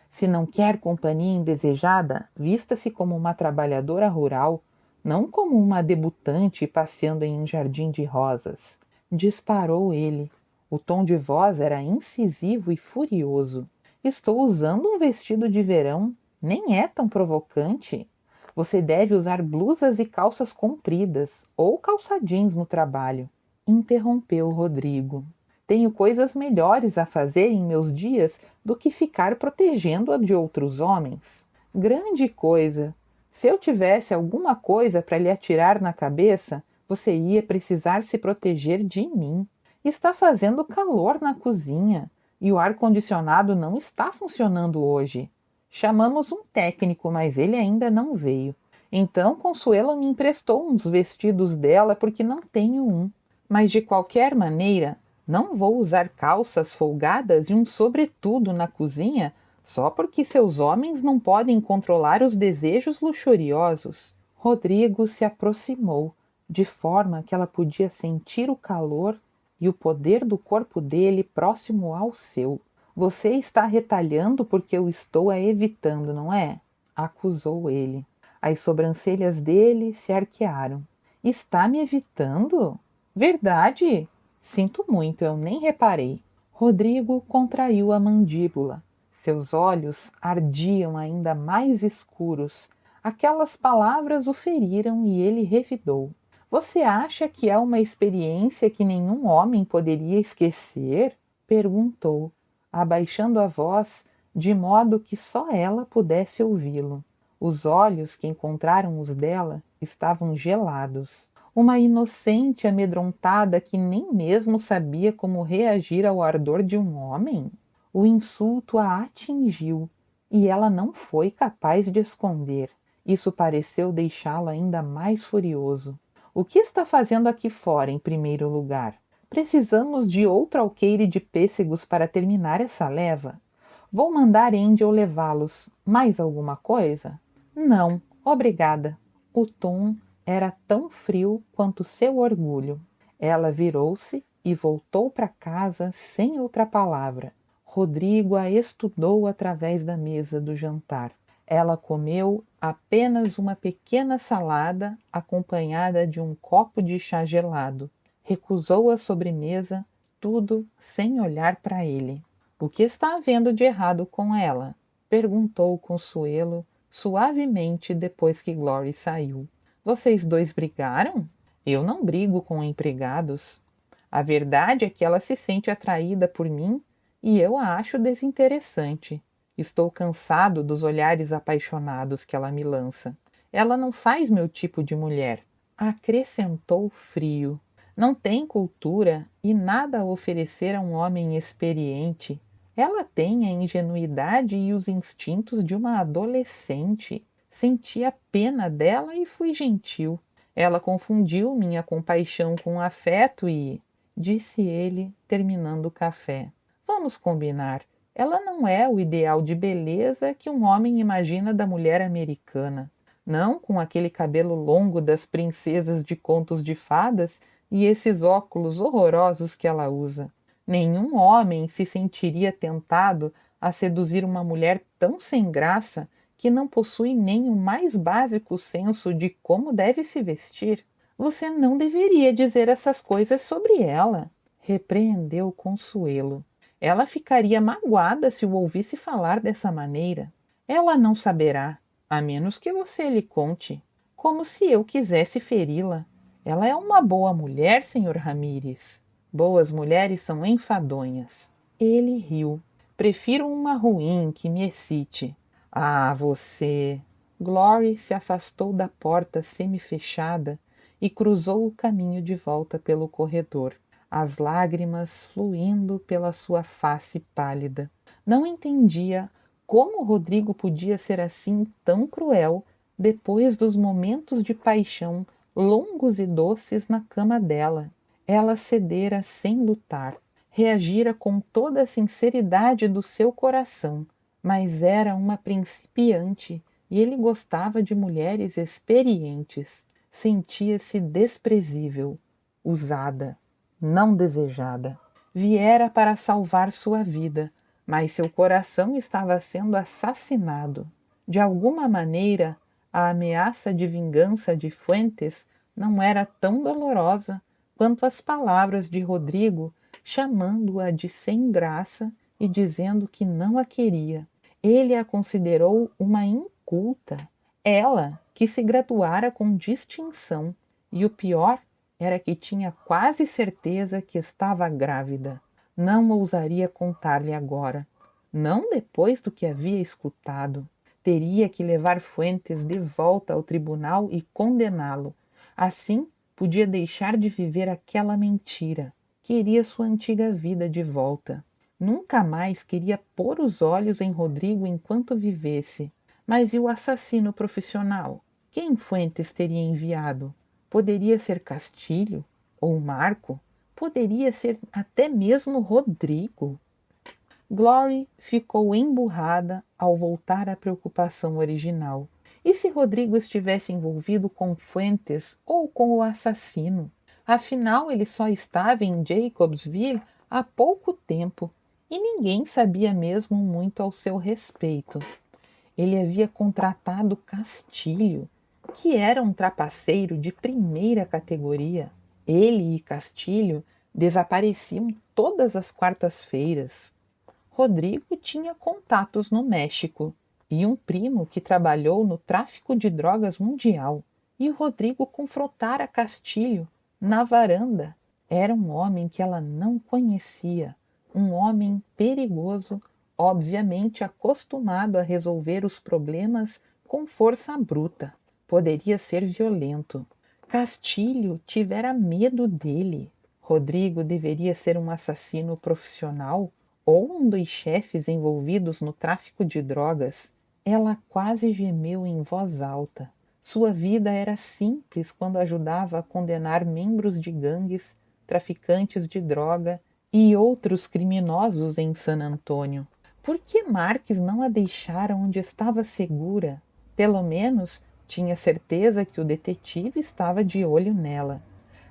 Speaker 1: Se não quer companhia indesejada, vista-se como uma trabalhadora rural, não como uma debutante passeando em um jardim de rosas. Disparou ele. O tom de voz era incisivo e furioso. Estou usando um vestido de verão. Nem é tão provocante. Você deve usar blusas e calças compridas ou calça jeans no trabalho. Interrompeu Rodrigo. Tenho coisas melhores a fazer em meus dias do que ficar protegendo-a de outros homens. Grande coisa! Se eu tivesse alguma coisa para lhe atirar na cabeça, você ia precisar se proteger de mim. Está fazendo calor na cozinha e o ar-condicionado não está funcionando hoje. Chamamos um técnico, mas ele ainda não veio. Então Consuelo me emprestou uns vestidos dela porque não tenho um. Mas de qualquer maneira, não vou usar calças folgadas e um sobretudo na cozinha só porque seus homens não podem controlar os desejos luxuriosos. Rodrigo se aproximou, de forma que ela podia sentir o calor e o poder do corpo dele próximo ao seu. Você está retalhando porque eu estou a evitando, não é? Acusou ele. As sobrancelhas dele se arquearam. Está me evitando? Verdade? Sinto muito, eu nem reparei. Rodrigo contraiu a mandíbula. Seus olhos ardiam ainda mais escuros. Aquelas palavras o feriram e ele revidou. Você acha que é uma experiência que nenhum homem poderia esquecer? Perguntou, abaixando a voz de modo que só ela pudesse ouvi-lo. Os olhos que encontraram os dela estavam gelados. Uma inocente amedrontada que nem mesmo sabia como reagir ao ardor de um homem? O insulto a atingiu e ela não foi capaz de esconder. Isso pareceu deixá-lo ainda mais furioso. O que está fazendo aqui fora, em primeiro lugar? Precisamos de outro alqueire de pêssegos para terminar essa leva. Vou mandar Angel levá-los. Mais alguma coisa? Não, obrigada. O tom era tão frio quanto seu orgulho. Ela virou-se e voltou para casa sem outra palavra. Rodrigo a estudou através da mesa do jantar. Ela comeu apenas uma pequena salada acompanhada de um copo de chá gelado. Recusou a sobremesa, tudo sem olhar para ele. O que está havendo de errado com ela? Perguntou Consuelo suavemente depois que Glory saiu. Vocês dois brigaram? Eu não brigo com empregados. A verdade é que ela se sente atraída por mim e eu a acho desinteressante. Estou cansado dos olhares apaixonados que ela me lança. Ela não faz meu tipo de mulher. Acrescentou frio. Não tem cultura e nada a oferecer a um homem experiente. Ela tem a ingenuidade e os instintos de uma adolescente. Senti a pena dela e fui gentil. Ela confundiu minha compaixão com afeto e... disse ele, terminando o café. Vamos combinar. Ela não é o ideal de beleza que um homem imagina da mulher americana. Não com aquele cabelo longo das princesas de contos de fadas e esses óculos horrorosos que ela usa. Nenhum homem se sentiria tentado a seduzir uma mulher tão sem graça que não possui nem o mais básico senso de como deve se vestir? Você não deveria dizer essas coisas sobre ela, repreendeu Consuelo. Ela ficaria magoada se o ouvisse falar dessa maneira. Ela não saberá, a menos que você lhe conte. Como se eu quisesse feri-la. Ela é uma boa mulher, Sr. Ramírez. Boas mulheres são enfadonhas. Ele riu. Prefiro uma ruim que me excite. Ah, você... Glory se afastou da porta semi-fechada e cruzou o caminho de volta pelo corredor, as lágrimas fluindo pela sua face pálida. Não entendia como Rodrigo podia ser assim tão cruel depois dos momentos de paixão longos e doces na cama dela. Ela cedera sem lutar, reagira com toda a sinceridade do seu coração, mas era uma principiante e ele gostava de mulheres experientes. Sentia-se desprezível, usada, não desejada. Viera para salvar sua vida, mas seu coração estava sendo assassinado. De alguma maneira, a ameaça de vingança de Fuentes não era tão dolorosa quanto as palavras de Rodrigo chamando-a de sem graça e dizendo que não a queria. Ele a considerou uma inculta. Ela, que se graduara com distinção, e o pior era que tinha quase certeza que estava grávida. Não ousaria contar-lhe agora, não depois do que havia escutado. Teria que levar Fuentes de volta ao tribunal e condená-lo. Assim, podia deixar de viver aquela mentira. Queria sua antiga vida de volta. Nunca mais queria pôr os olhos em Rodrigo enquanto vivesse. Mas e o assassino profissional? Quem Fuentes teria enviado? Poderia ser Castilho? Ou Marco? Poderia ser até mesmo Rodrigo? Glory ficou emburrada ao voltar à preocupação original. E se Rodrigo estivesse envolvido com Fuentes ou com o assassino? Afinal, ele só estava em Jacobsville há pouco tempo e ninguém sabia mesmo muito ao seu respeito. Ele havia contratado Castilho, que era um trapaceiro de primeira categoria. Ele e Castilho desapareciam todas as quartas-feiras. Rodrigo tinha contatos no México e um primo que trabalhou no tráfico de drogas mundial. E o Rodrigo confrontara Castilho na varanda. Era um homem que ela não conhecia, um homem perigoso, obviamente acostumado a resolver os problemas com força bruta. Poderia ser violento. Castilho tivera medo dele. Rodrigo deveria ser um assassino profissional ou um dos chefes envolvidos no tráfico de drogas. Ela quase gemeu em voz alta. Sua vida era simples quando ajudava a condenar membros de gangues, traficantes de droga e outros criminosos em San Antônio. Por que Marques não a deixara onde estava segura? Pelo menos tinha certeza que o detetive estava de olho nela.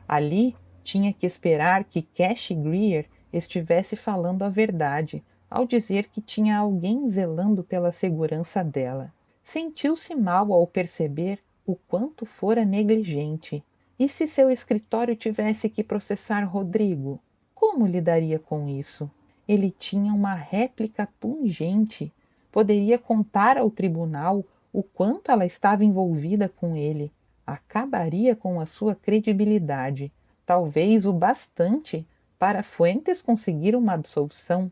Speaker 1: Ali tinha que esperar que Cash Greer estivesse falando a verdade ao dizer que tinha alguém zelando pela segurança dela. Sentiu-se mal ao perceber o quanto fora negligente. E se seu escritório tivesse que processar Rodrigo? Como lidaria com isso? Ele tinha uma réplica pungente. Poderia contar ao tribunal o quanto ela estava envolvida com ele. Acabaria com a sua credibilidade. Talvez o bastante para Fuentes conseguir uma absolução.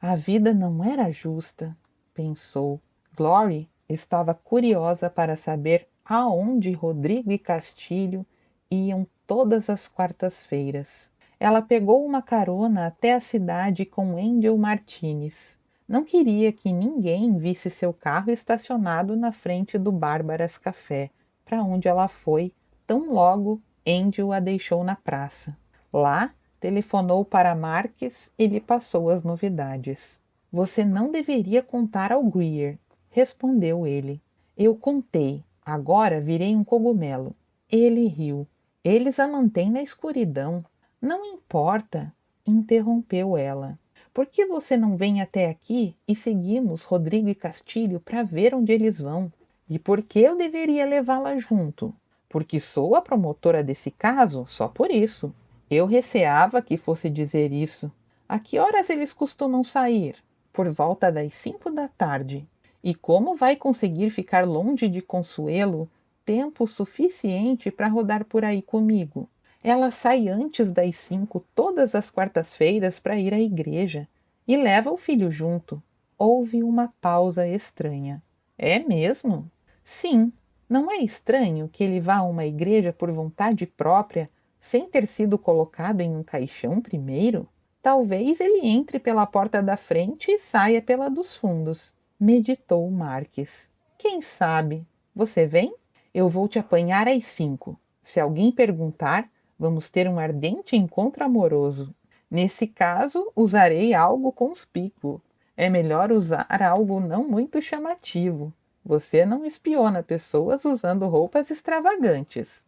Speaker 1: A vida não era justa, pensou. Glory estava curiosa para saber aonde Rodrigo e Castilho iam todas as quartas-feiras. Ela pegou uma carona até a cidade com Angel Martinez. Não queria que ninguém visse seu carro estacionado na frente do Bárbaras Café, para onde ela foi, tão logo Angel a deixou na praça. Lá, telefonou para Marques e lhe passou as novidades. Você não deveria contar ao Greer, respondeu ele. Eu contei, agora virei um cogumelo. Ele riu. Eles a mantêm na escuridão. Não importa, interrompeu ela. Por que você não vem até aqui e seguimos Rodrigo e Castilho para ver onde eles vão? E por que eu deveria levá-la junto? Porque sou a promotora desse caso, só por isso. Eu receava que fosse dizer isso. A que horas eles costumam sair? Por volta das 5 da tarde. E como vai conseguir ficar longe de Consuelo tempo suficiente para rodar por aí comigo? Ela sai antes das 5 todas as quartas-feiras para ir à igreja e leva o filho junto. Houve uma pausa estranha. É mesmo? Sim. Não é estranho que ele vá a uma igreja por vontade própria, sem ter sido colocado em um caixão primeiro? Talvez ele entre pela porta da frente e saia pela dos fundos, meditou Marques. Quem sabe? Você vem? Eu vou te apanhar às 5. Se alguém perguntar, vamos ter um ardente encontro amoroso. Nesse caso, usarei algo conspícuo. É melhor usar algo não muito chamativo. Você não espiona pessoas usando roupas extravagantes.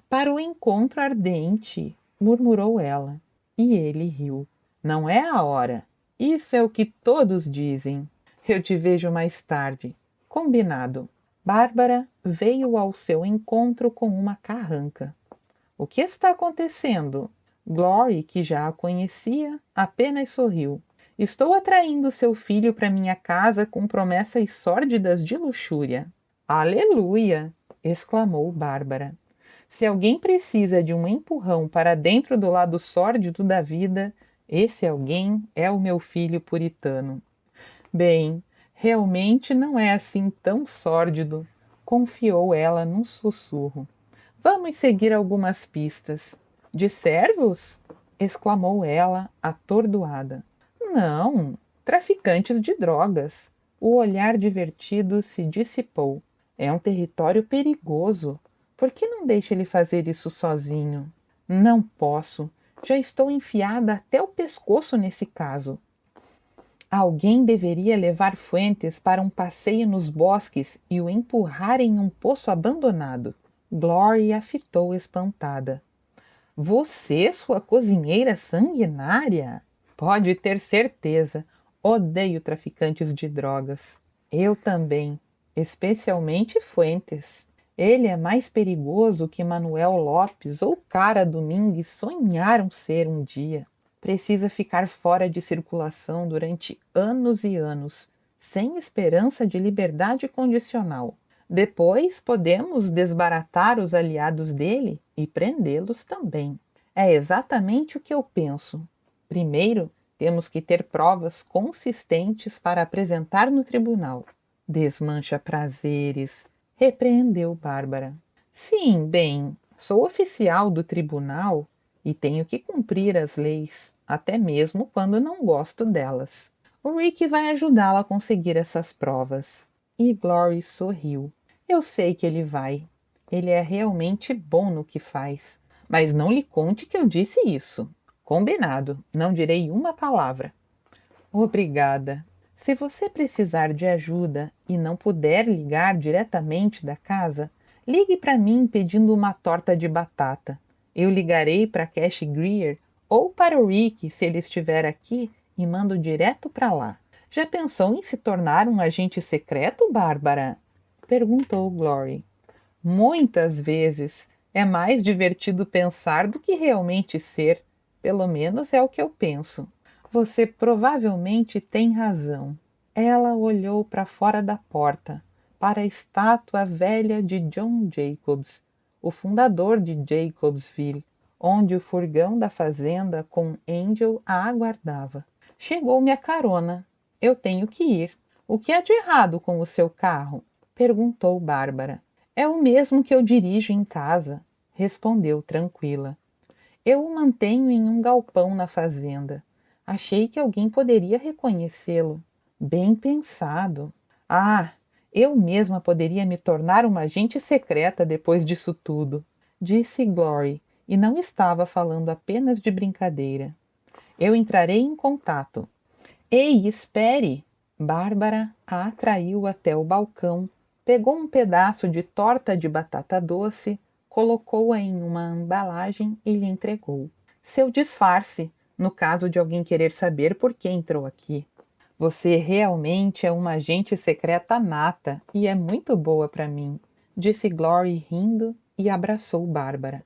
Speaker 1: Para o encontro ardente, murmurou ela, e ele riu. Não é a hora. Isso é o que todos dizem. Eu te vejo mais tarde. Combinado. Bárbara veio ao seu encontro com uma carranca. O que está acontecendo? Glory, que já a conhecia, apenas sorriu. Estou atraindo seu filho para minha casa com promessas sórdidas de luxúria. Aleluia! Exclamou Bárbara. Se alguém precisa de um empurrão para dentro do lado sórdido da vida, esse alguém é o meu filho puritano. Bem, realmente não é assim tão sórdido, confiou ela num sussurro. Vamos seguir algumas pistas. De servos? Exclamou ela, atordoada. Não, traficantes de drogas. O olhar divertido se dissipou. É um território perigoso. Por que não deixa ele fazer isso sozinho? Não posso. Já estou enfiada até o pescoço nesse caso. Alguém deveria levar Fuentes para um passeio nos bosques e o empurrar em um poço abandonado. Glory a fitou espantada. Você, sua cozinheira sanguinária? Pode ter certeza. Odeio traficantes de drogas. Eu também, especialmente Fuentes. Ele é mais perigoso que Manuel Lopes ou Cara Domingues sonharam ser um dia. Precisa ficar fora de circulação durante anos e anos, sem esperança de liberdade condicional. Depois podemos desbaratar os aliados dele e prendê-los também. É exatamente o que eu penso. Primeiro, temos que ter provas consistentes para apresentar no tribunal. Desmancha prazeres, repreendeu Bárbara. Sim, bem, sou oficial do tribunal e tenho que cumprir as leis, até mesmo quando não gosto delas. O Rick vai ajudá-la a conseguir essas provas. E Glory sorriu. Eu sei que ele vai. Ele é realmente bom no que faz. Mas não lhe conte que eu disse isso. Combinado, não direi uma palavra. Obrigada. Se você precisar de ajuda e não puder ligar diretamente da casa, ligue para mim pedindo uma torta de batata. Eu ligarei para Cash Greer ou para o Rick se ele estiver aqui e mando direto para lá. Já pensou em se tornar um agente secreto, Bárbara? Perguntou Glory. Muitas vezes. É mais divertido pensar do que realmente ser. Pelo menos é o que eu penso. Você provavelmente tem razão. Ela olhou para fora da porta, para a estátua velha de John Jacobs, o fundador de Jacobsville, onde o furgão da fazenda com Angel a aguardava. Chegou-me a carona. Eu tenho que ir. O que há de errado com o seu carro? Perguntou Bárbara. É o mesmo que eu dirijo em casa, respondeu tranquila. Eu o mantenho em um galpão na fazenda. Achei que alguém poderia reconhecê-lo. Bem pensado. Ah, eu mesma poderia me tornar uma agente secreta depois disso tudo, disse Glory, e não estava falando apenas de brincadeira. Eu entrarei em contato. Ei, espere! Bárbara a atraiu até o balcão, pegou um pedaço de torta de batata doce, colocou-a em uma embalagem e lhe entregou. Seu disfarce. no caso de alguém querer saber por que entrou aqui. Você realmente é uma agente secreta nata e é muito boa para mim, disse Glory rindo e abraçou Bárbara.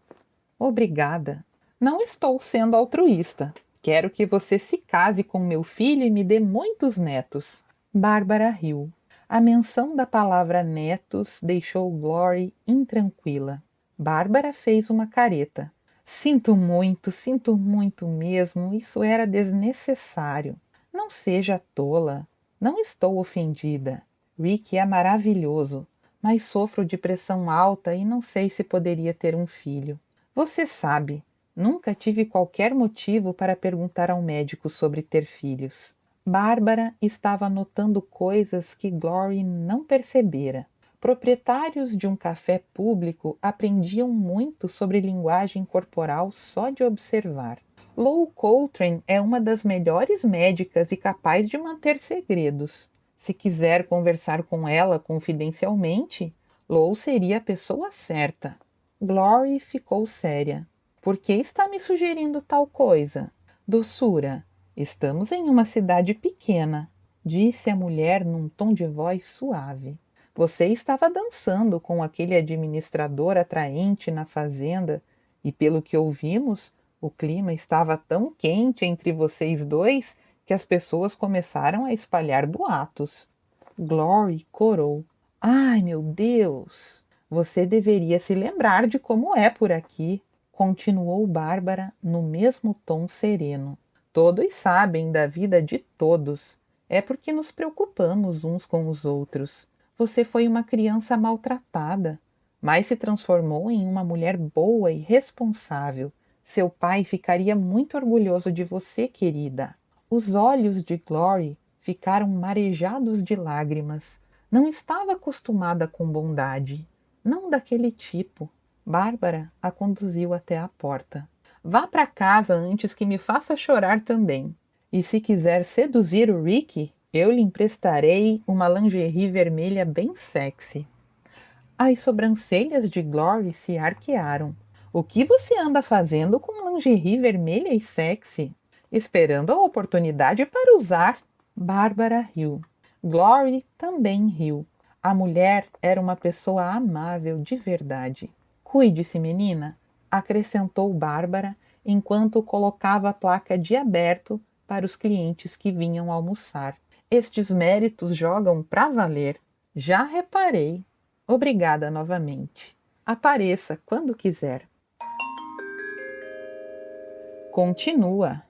Speaker 1: Obrigada. Não estou sendo altruísta. Quero que você se case com meu filho e me dê muitos netos. Bárbara riu. A menção da palavra netos deixou Glory intranquila. Bárbara fez uma careta. Sinto muito mesmo, isso era desnecessário. Não seja tola. Não estou ofendida. Rick é maravilhoso, mas sofro de pressão alta e não sei se poderia ter um filho. Você sabe, nunca tive qualquer motivo para perguntar ao médico sobre ter filhos. Bárbara estava notando coisas que Glory não percebera. Proprietários de um café público aprendiam muito sobre linguagem corporal só de observar. Lou Coltrane é uma das melhores médicas e capaz de manter segredos. Se quiser conversar com ela confidencialmente, Lou seria a pessoa certa. Glory ficou séria. Por que está me sugerindo tal coisa? Doçura, estamos em uma cidade pequena, disse a mulher num tom de voz suave. Você estava dançando com aquele administrador atraente na fazenda e, pelo que ouvimos, o clima estava tão quente entre vocês dois que as pessoas começaram a espalhar boatos. Glory corou. Ai, meu Deus! Você deveria se lembrar de como é por aqui, continuou Bárbara no mesmo tom sereno. Todos sabem da vida de todos. É porque nos preocupamos uns com os outros. Você foi uma criança maltratada, mas se transformou em uma mulher boa e responsável. Seu pai ficaria muito orgulhoso de você, querida. Os olhos de Glory ficaram marejados de lágrimas. Não estava acostumada com bondade. Não daquele tipo. Bárbara a conduziu até a porta. Vá para casa antes que me faça chorar também. E se quiser seduzir o Rick, eu lhe emprestarei uma lingerie vermelha bem sexy. As sobrancelhas de Glory se arquearam. O que você anda fazendo com lingerie vermelha e sexy? Esperando a oportunidade para usar. Bárbara riu. Glory também riu. A mulher era uma pessoa amável de verdade. Cuide-se, menina, acrescentou Bárbara enquanto colocava a placa de aberto para os clientes que vinham almoçar. Estes méritos jogam pra valer. Já reparei. Obrigada novamente. Apareça quando quiser. Continua.